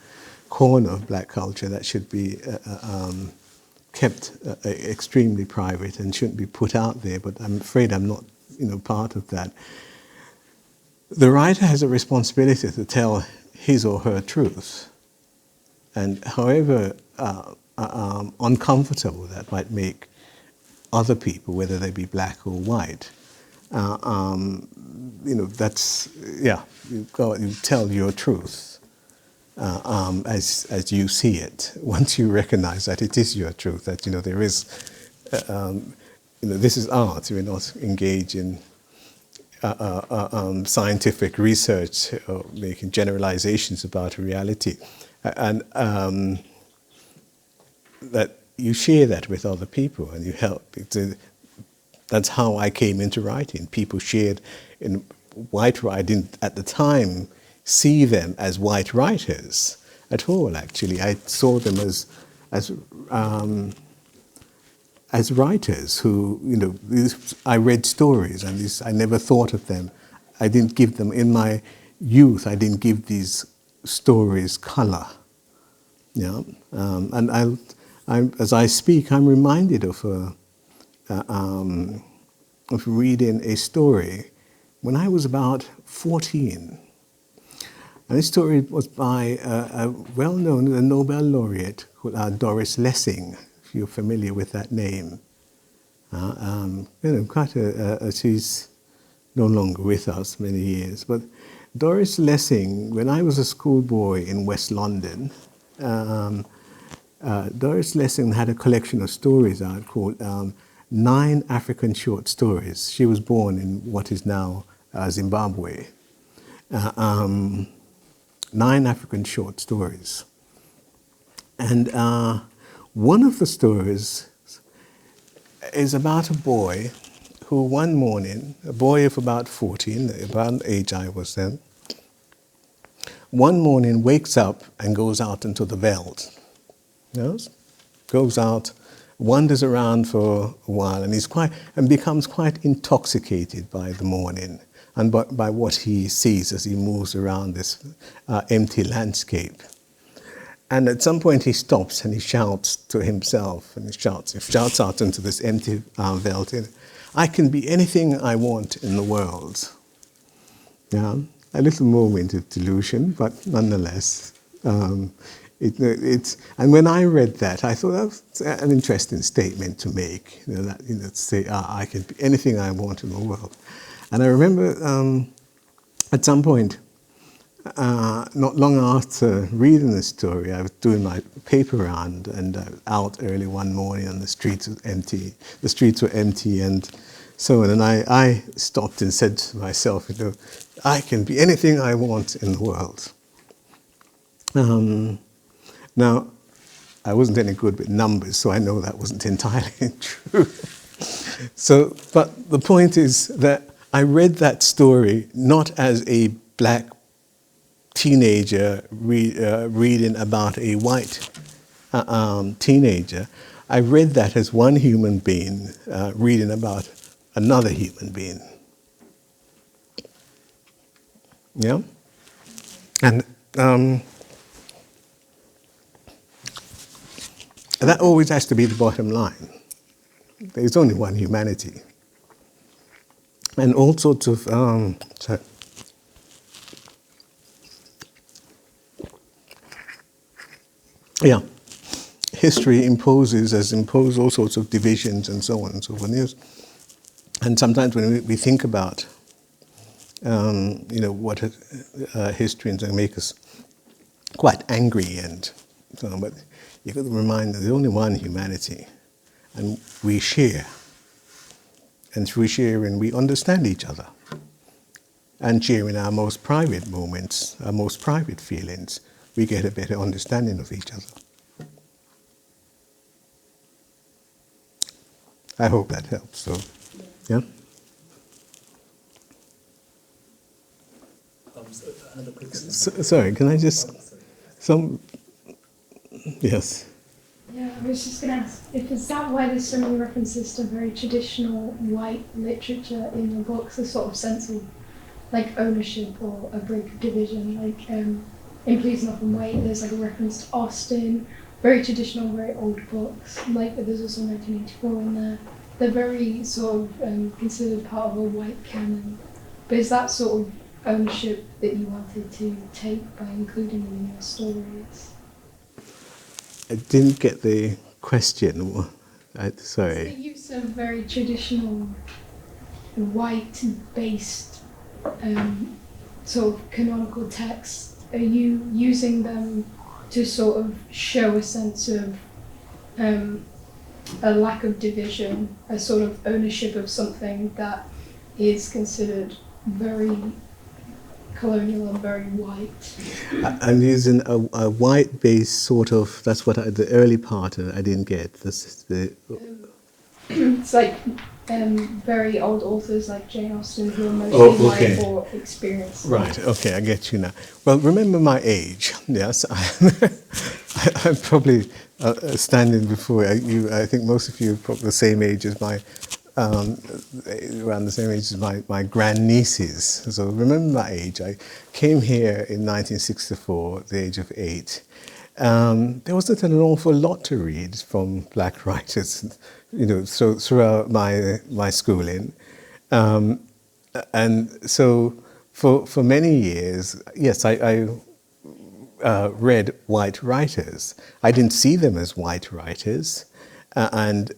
corner of black culture that should be kept extremely private and shouldn't be put out there, but I'm afraid I'm not part of that. The writer has a responsibility to tell his or her truth, and however uncomfortable that might make other people, whether they be black or white, that's, you tell your truth as you see it. Once you recognize that it is your truth, that there is, this is art. We're not engaged in scientific research or making generalizations about reality, and that you share that with other people and you help. That's how I came into writing. People shared in white writing. I didn't at the time see them as white writers at all. Actually, I saw them as writers who, I read stories and I never thought of them. I didn't give them, in my youth, I didn't give these stories color. And as I speak, I'm reminded of reading a story when I was about 14. And this story was by a well-known Nobel laureate called Doris Lessing, if you're familiar with that name. She's no longer with us many years. But Doris Lessing, when I was a schoolboy in West London, Doris Lessing had a collection of stories out called 9 African Short Stories. She was born in what is now Zimbabwe. 9 African short stories. And one of the stories is about a boy who one morning, a boy of about 14, about the age I was then, one morning wakes up and goes out into the veldt. Goes out, wanders around for a while, and becomes quite intoxicated by the morning and by what he sees as he moves around this empty landscape. And at some point he stops and he shouts to himself, and he shouts out into this empty veldt, I can be anything I want in the world. Yeah, a little moment of delusion, but nonetheless, it's. And when I read that, I thought that was an interesting statement to make. To say, I can be anything I want in the world. And I remember at some point, not long after reading the story, I was doing my paper round and out early one morning, and the streets were empty. The streets were empty, and so on. And I stopped and said to myself, I can be anything I want in the world. Now, I wasn't any good with numbers, so I know that wasn't entirely true. So, but the point is that I read that story not as a black teenager reading about a white teenager. I read that as one human being reading about another human being. Yeah? And that always has to be the bottom line. There's only one humanity. And all sorts of... Yeah, history has imposed all sorts of divisions and so on and so forth. And sometimes when we think about, what history and so make us quite angry and so on, but you've got to remind that there's only one humanity, and we share. And through sharing, we understand each other. And sharing our most private moments, our most private feelings, we get a better understanding of each other. I hope that helps. So, yeah. Another quick Sorry, can I just yes. Yeah, I was just going to ask, is that why there's so many references to very traditional white literature in your books, a sort of sense of like ownership or a break of division, like in Please Nothing Wait, there's like a reference to Austen, very traditional, very old books, like there's also 1984 in there. They're very sort of considered part of a white canon. But is that sort of ownership that you wanted to take by including them in your stories? I didn't get the question. Sorry. The use of very traditional white-based sort of canonical texts, are you using them to sort of show a sense of a lack of division, a sort of ownership of something that is considered very colonial and very white? I'm using a white-based sort of, that's what the early part I didn't get. It's like very old authors like Jane Austen who are mostly white or experienced. Right, okay, I get you now. Well, remember my age. Yes, I'm probably standing before you. I think most of you are probably the same age as around the same age as my grandnieces. So remember my age. I came here in 1964 at the age of 8. There wasn't an awful lot to read from black writers, so throughout my schooling. And so for many years, yes, I read white writers. I didn't see them as white writers. And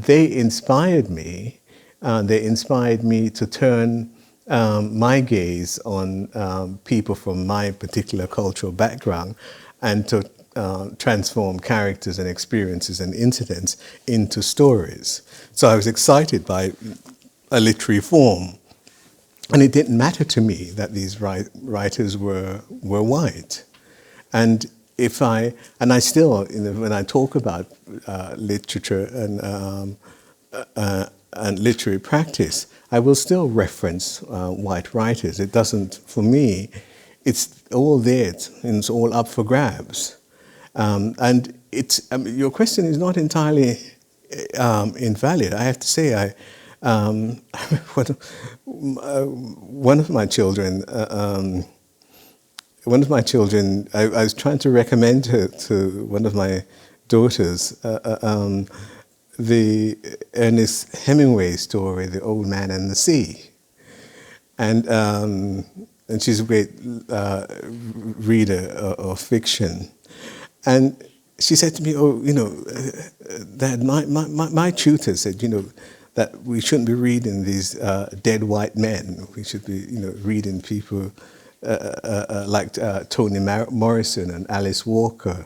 they inspired me. They inspired me to turn my gaze on people from my particular cultural background and to transform characters and experiences and incidents into stories. So I was excited by a literary form. And it didn't matter to me that these writers were white. And I still, when I talk about literature and literary practice, I will still reference white writers. It doesn't, for me, it's all there. It's all up for grabs. And your question is not entirely invalid. I have to say, one of my children one of my children, I was trying to recommend to one of my daughters the Ernest Hemingway story, The Old Man and the Sea. And she's a great reader of fiction. And she said to me, oh, Dad, my tutor said, that we shouldn't be reading these dead white men. We should be, reading people like Toni Morrison and Alice Walker,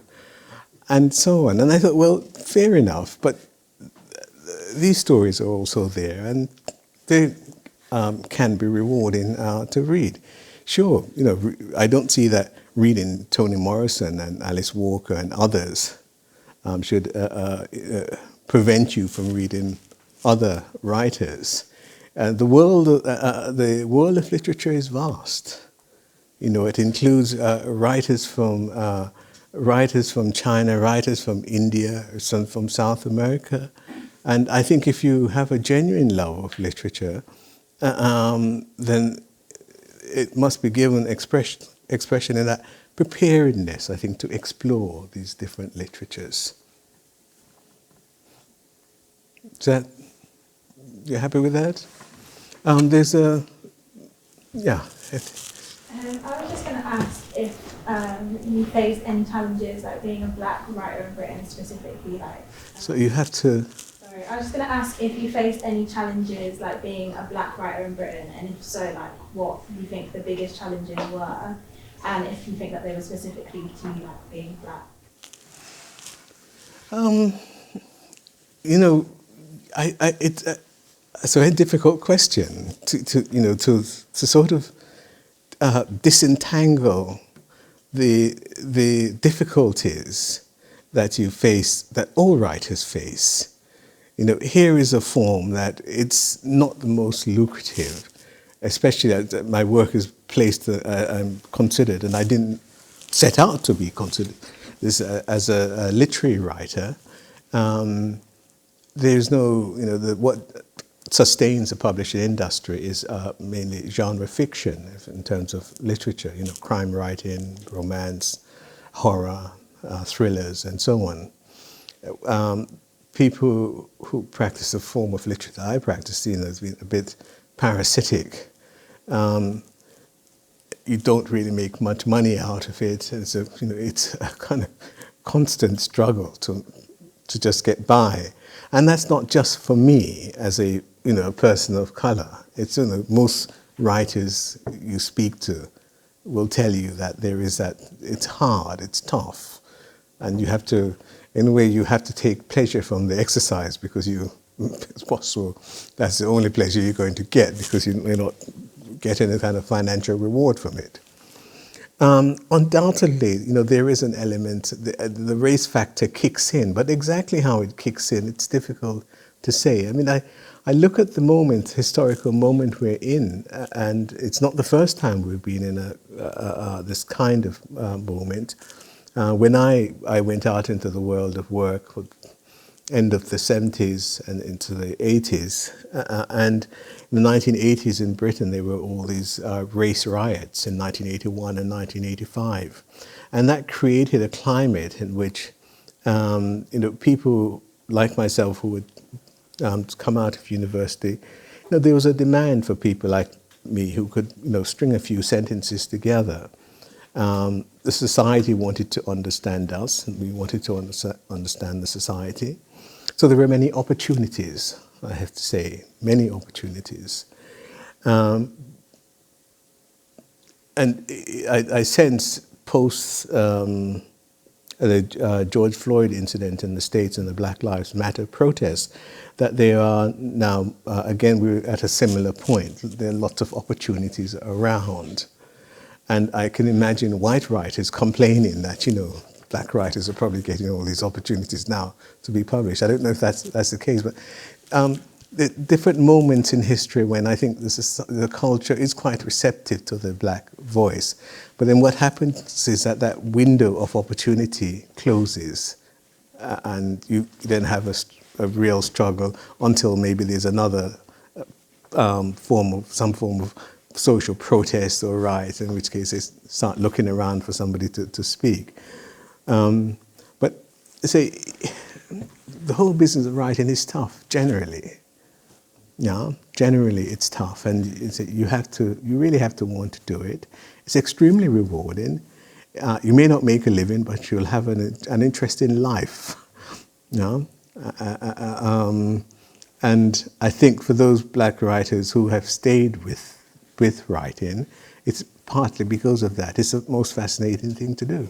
and so on. And I thought, well, fair enough, but these stories are also there, and they can be rewarding to read. Sure, I don't see that reading Toni Morrison and Alice Walker and others should prevent you from reading other writers. The world of literature is vast. It includes writers from China, writers from India, some from South America, and I think if you have a genuine love of literature, then it must be given expression in that preparedness, I think, to explore these different literatures. Is that, you happy with that? There's a, yeah. I was just going to ask if you faced any challenges, like being a black writer in Britain specifically, like. So you have to. Sorry, I was just going to ask if you faced any challenges, like being a black writer in Britain, and if so, like what you think the biggest challenges were, and if you think that they were specifically to like being black. It's a very difficult question to sort of disentangle the difficulties that you face, that all writers face. Here is a form that it's not the most lucrative, especially that my work is placed, considered, and I didn't set out to be considered this as a literary writer. There's no, what sustains the publishing industry is mainly genre fiction in terms of literature, crime writing, romance, horror, thrillers, and so on. People who practice a form of literature that I practice, has been a bit parasitic. You don't really make much money out of it. It's a kind of constant struggle to just get by. And that's not just for me as a person of color. It's most writers you speak to will tell you that there is that it's hard, it's tough, and you have to, in a way, you have to take pleasure from the exercise because it's possible that's the only pleasure you're going to get because you're not getting any kind of financial reward from it. Undoubtedly, there is an element, the race factor kicks in, but exactly how it kicks in, it's difficult to say. I mean, I look at the historical moment we're in, and it's not the first time we've been in this kind of moment. When I went out into the world of work, end of the 70s and into the 80s, and in the 1980s in Britain there were all these race riots in 1981 and 1985, and that created a climate in which people like myself who would come out of university, there was a demand for people like me who could string a few sentences together. The society wanted to understand us, and we wanted to understand the society. So there were many opportunities, I have to say, many opportunities. And I sense post the George Floyd incident in the States and the Black Lives Matter protests, that they are now, again, we're at a similar point. There are lots of opportunities around. And I can imagine white writers complaining that, black writers are probably getting all these opportunities now to be published. I don't know if that's the case, but the different moments in history when I think the culture is quite receptive to the black voice. But then what happens is that window of opportunity closes, and you then have a real struggle until maybe there's another some form of social protest or riot, in which case they start looking around for somebody to speak. But say, the whole business of writing is tough, generally. Yeah, generally it's tough, and you really have to want to do it. It's extremely rewarding. You may not make a living, but you'll have an interesting life. Yeah. And I think for those black writers who have stayed with writing, it's partly because of that. It's the most fascinating thing to do.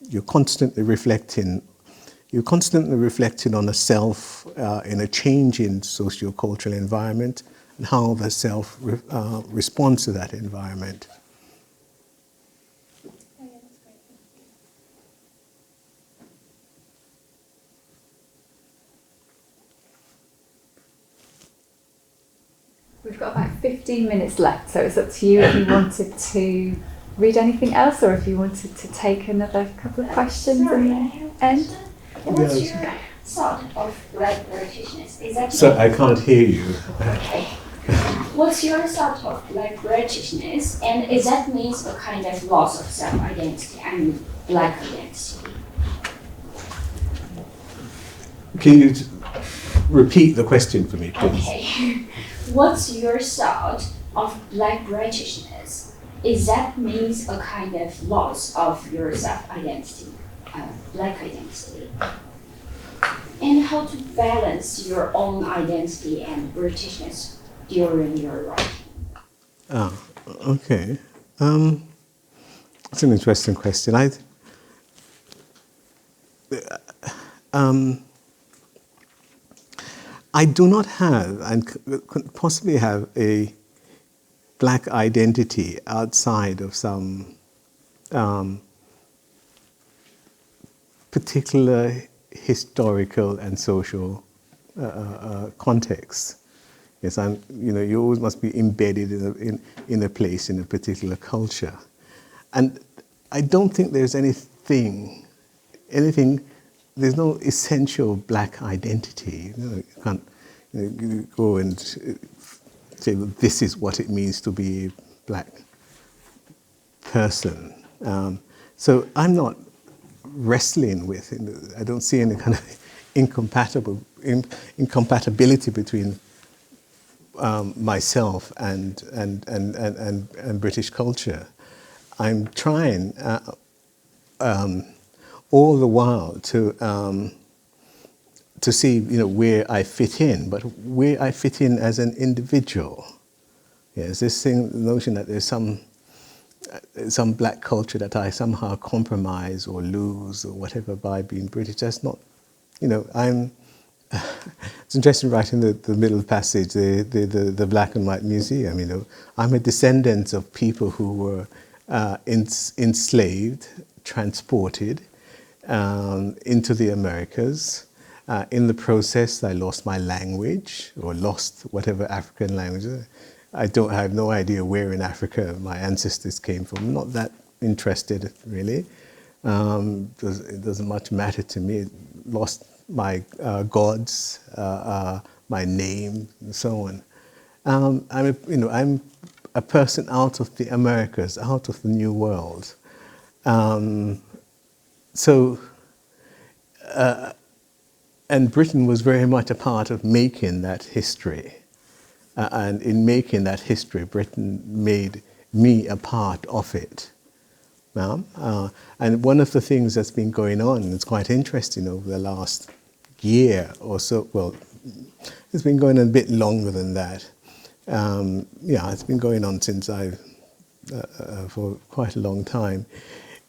You're constantly reflecting on a self in a changing socio-cultural environment and how the self responds to that environment. We've got about 15 minutes left, so it's up to you if you wanted to read anything else or if you wanted to take another couple of questions in the end. What's your thought of Black Britishness? Is that So I can't hear you. Okay. What's your thought of Black Britishness, and is that means a kind of loss of self-identity and Black identity? Can you repeat the question for me, please? Okay. What's your thought of Black Britishness? Is that means a kind of loss of your self-identity, Black identity? And how to balance your own identity and Britishness during your writing? Okay. That's an interesting question. I do not have, and could possibly have, a black identity outside of some particular historical and social context. Yes, you always must be embedded in a place, in a particular culture, and I don't think there's anything. There's no essential black identity. You can't you go and say, well, this is what it means to be a black person. So I'm not wrestling with it. I don't see any kind of incompatibility between myself and British culture. I'm trying all the while to see, where I fit in, but where I fit in as an individual. Yes, this thing, the notion that there's some black culture that I somehow compromise or lose or whatever by being British. That's not, it's interesting writing the middle passage, the black and white museum. I'm a descendant of people who were enslaved, transported into the Americas. In the process, I lost my language, or lost whatever African language. I have no idea where in Africa my ancestors came from. I'm not that interested, really. It doesn't much matter to me. Lost my gods, my name, and so on. I'm a person out of the Americas, out of the New World. And Britain was very much a part of making that history. And in making that history, Britain made me a part of it. And one of the things that's been going on, it's quite interesting over the last year or so, well, it's been going on a bit longer than that. It's been going on since for quite a long time,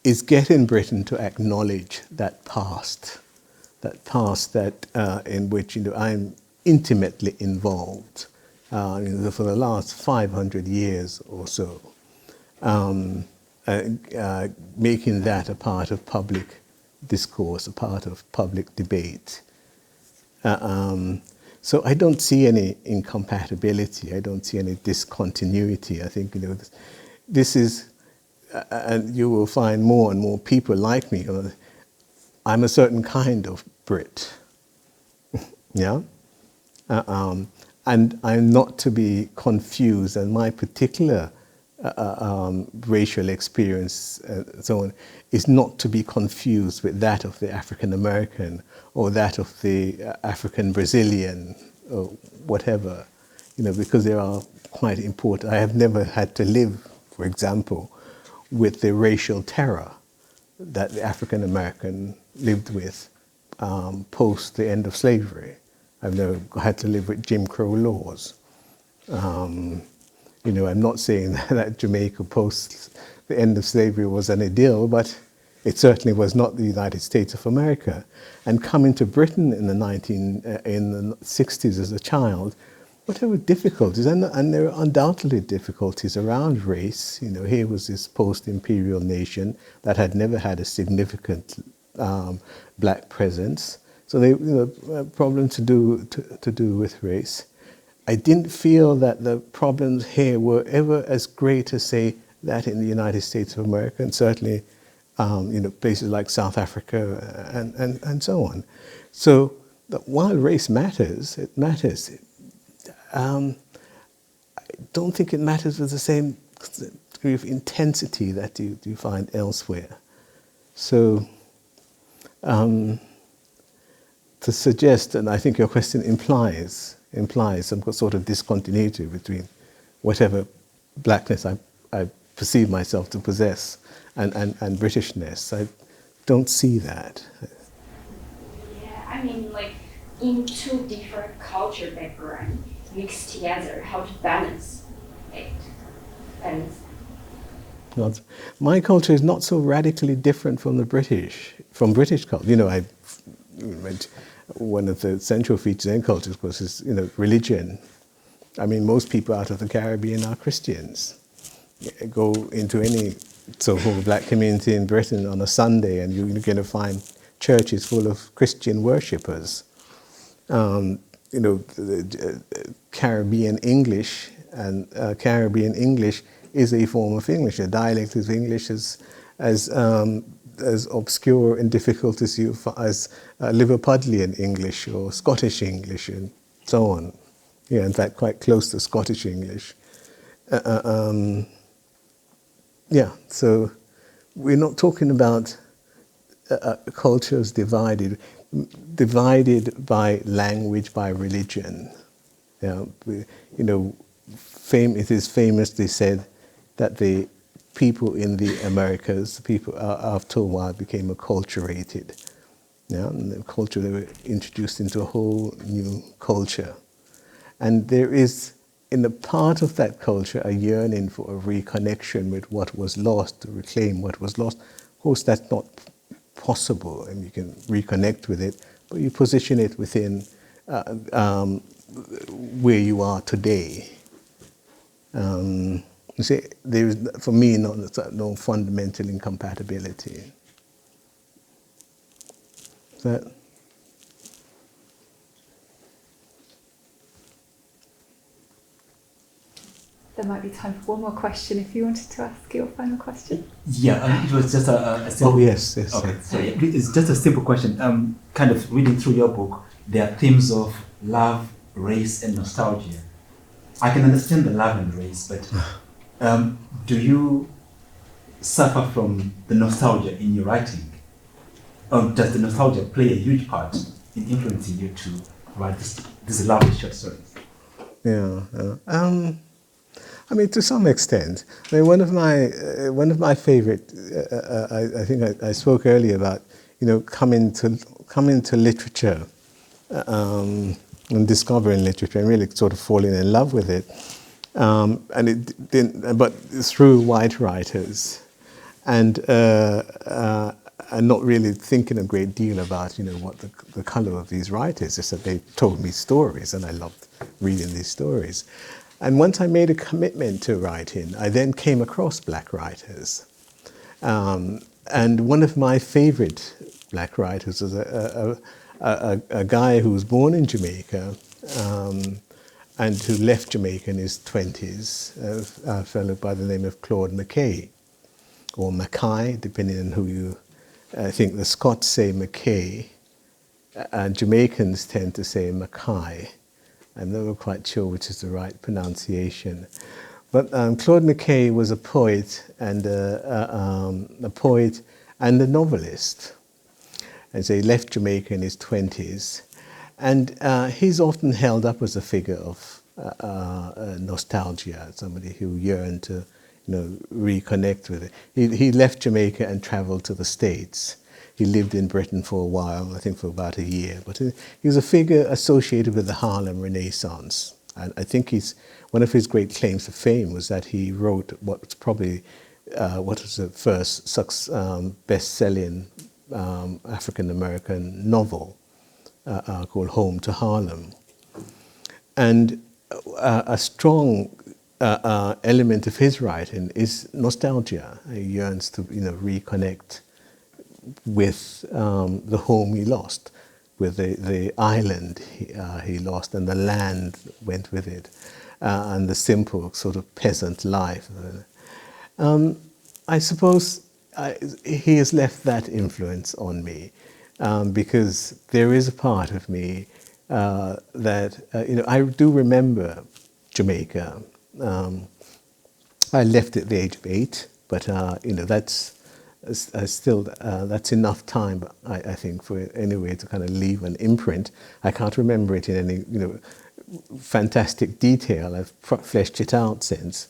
is getting Britain to acknowledge that past in which I'm intimately involved for the last 500 years or so, making that a part of public discourse, a part of public debate. So I don't see any incompatibility. I don't see any discontinuity. I think this is, and you will find more and more people like me. I'm a certain kind of Brit. Yeah. and I'm not to be confused, and my particular racial experience and so on is not to be confused with that of the African American or that of the African Brazilian or whatever, because they are quite important. I have never had to live, for example, with the racial terror that the African American lived with post the end of slavery. I've never had to live with Jim Crow laws. I'm not saying that Jamaica post the end of slavery was an idyll, but it certainly was not the United States of America. And coming to Britain in the 60s as a child, whatever difficulties, and there are undoubtedly difficulties around race. Here was this post-imperial nation that had never had a significant black presence. So they problems to do with race. I didn't feel that the problems here were ever as great as, say, that in the United States of America, and certainly, places like South Africa and so on. So while race matters, it matters. I don't think it matters with the same degree of intensity that you find elsewhere. So to suggest, and I think your question implies some sort of discontinuity between whatever blackness I perceive myself to possess and Britishness. I don't see that. Yeah, I mean, like, in two different culture backgrounds mixed together, how to balance it. My culture is not so radically different from British culture. I went, one of the central features in culture, of course, is religion. I mean, most people out of the Caribbean are Christians. Go into any so-called black community in Britain on a Sunday, and you're going to find churches full of Christian worshippers. Caribbean English is a form of English. A dialect of English as obscure and difficult as Liverpudlian English or Scottish English and so on. Yeah, in fact, quite close to Scottish English. So we're not talking about cultures divided by language, by religion. It is famously said that the people in the Americas, the people after a while became acculturated. And the culture, they were introduced into a whole new culture. And there is, in a part of that culture, a yearning for a reconnection with what was lost, to reclaim what was lost. Of course, that's not possible, and you can reconnect with it, but you position it within where you are today. You see, there is, for me, no fundamental incompatibility. That. There might be time for one more question if you wanted to ask your final question. Yeah, it was just a simple... Oh, yes. Okay, so it's just a simple question. Kind of reading through your book, there are themes of love, race, and nostalgia. I can understand the love and race, but do you suffer from the nostalgia in your writing? Or does the nostalgia play a huge part in influencing you to write these lovely short stories? Yeah. I mean, to some extent. I mean, one of my favorite. I think I spoke earlier about coming to literature and discovering literature and really sort of falling in love with it. And it didn't, but through white writers, and not really thinking a great deal about what the color of these writers. Just that they told me stories, and I loved reading these stories. And once I made a commitment to writing, I then came across black writers. And one of my favorite black writers was a guy who was born in Jamaica and who left Jamaica in his 20s, a fellow by the name of Claude McKay, or Mackay, depending on who you... I think the Scots say McKay, and Jamaicans tend to say Mackay. I'm never quite sure which is the right pronunciation. But Claude McKay was a poet and a novelist. And so he left Jamaica in his 20s. And he's often held up as a figure of nostalgia, somebody who yearned to reconnect with it. He left Jamaica and traveled to the States. He lived in Britain for a while, I think for about a year. But he was a figure associated with the Harlem Renaissance. And I think one of his great claims to fame was that he wrote what was probably what was the first best-selling African-American novel called Home to Harlem. And a strong element of his writing is nostalgia. He yearns to reconnect with the home he lost, with the island he lost, and the land went with it, and the simple sort of peasant life. I suppose he has left that influence on me, because there is a part of me that I do remember Jamaica. I left at the age of 8, but that's still that's enough time, I think, for anyway to kind of leave an imprint. I can't remember it in any fantastic detail. I've fleshed it out since,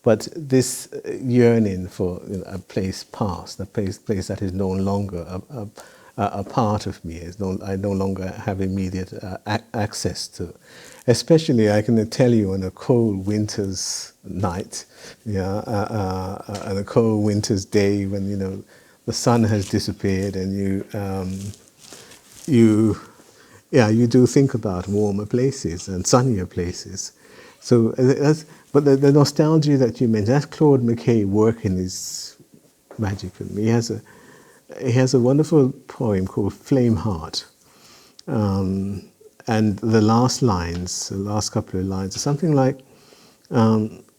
but this yearning for a place past, a place that is no longer a part of me, I no longer have immediate access to. Especially, I can tell you, on a cold winter's night, on a cold winter's day when the sun has disappeared, and you do think about warmer places and sunnier places. So but the nostalgia that you mentioned, that's Claude McKay working his magic for me. He has a wonderful poem called Flame Heart. And the last couple of lines are something like,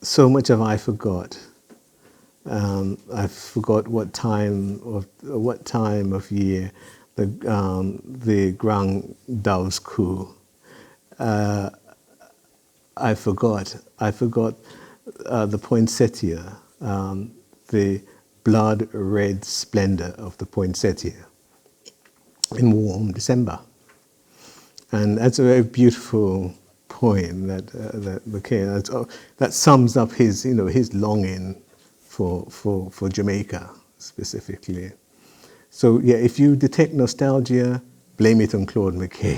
so much have I forgot. I forgot what time of year the ground doves coo. I forgot the poinsettia, the blood red splendor of the poinsettia in warm December. And that's a very beautiful poem that that sums up his his longing for Jamaica specifically. So yeah, if you detect nostalgia, blame it on Claude McKay.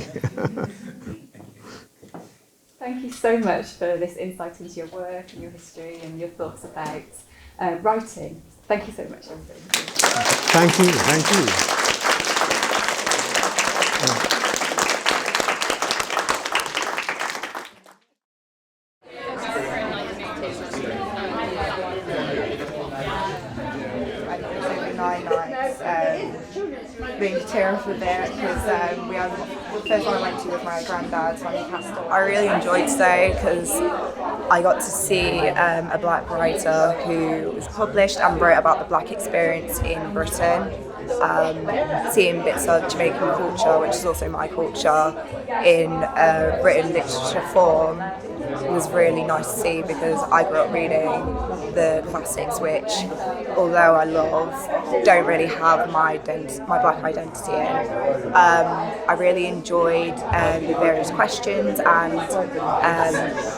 Thank you so much for this insight into your work and your history and your thoughts about writing. Thank you so much, everybody. Thank you. Being terrified there because we had the first one I went to with my granddad when he passed away. I really enjoyed today because I got to see a black writer who was published and wrote about the black experience in Britain. Seeing bits of Jamaican culture, which is also my culture, in written literature form was really nice to see, because I grew up reading the classics, which, although I love, don't really have my black identity in. I really enjoyed the various questions and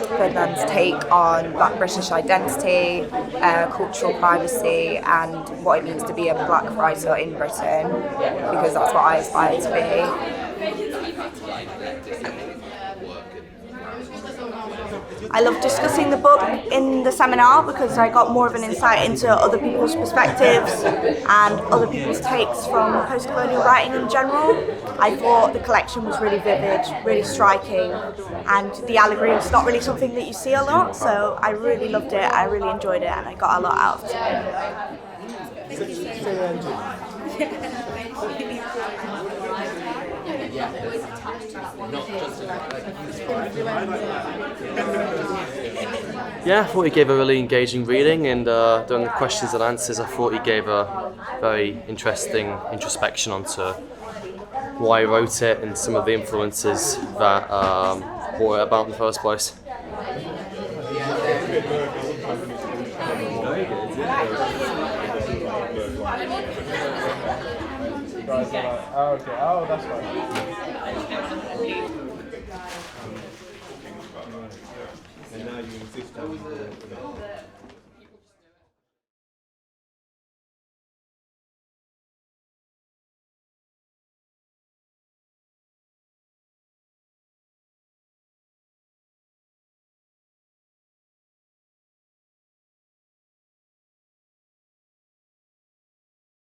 Ferdinand's take on black British identity, cultural privacy, and what it means to be a black writer in Britain, because that's what I aspire to be. I love discussing the book in the seminar because I got more of an insight into other people's perspectives and other people's takes from post-colonial writing in general. I thought the collection was really vivid, really striking, and the allegory was not really something that you see a lot, so I really loved it, I really enjoyed it, and I got a lot out of it. Thank you so much. Yeah, I thought he gave a really engaging reading, and during the questions and answers I thought he gave a very interesting introspection onto why he wrote it and some of the influences that brought it about in the first place. Oh, okay. Oh, that's fine.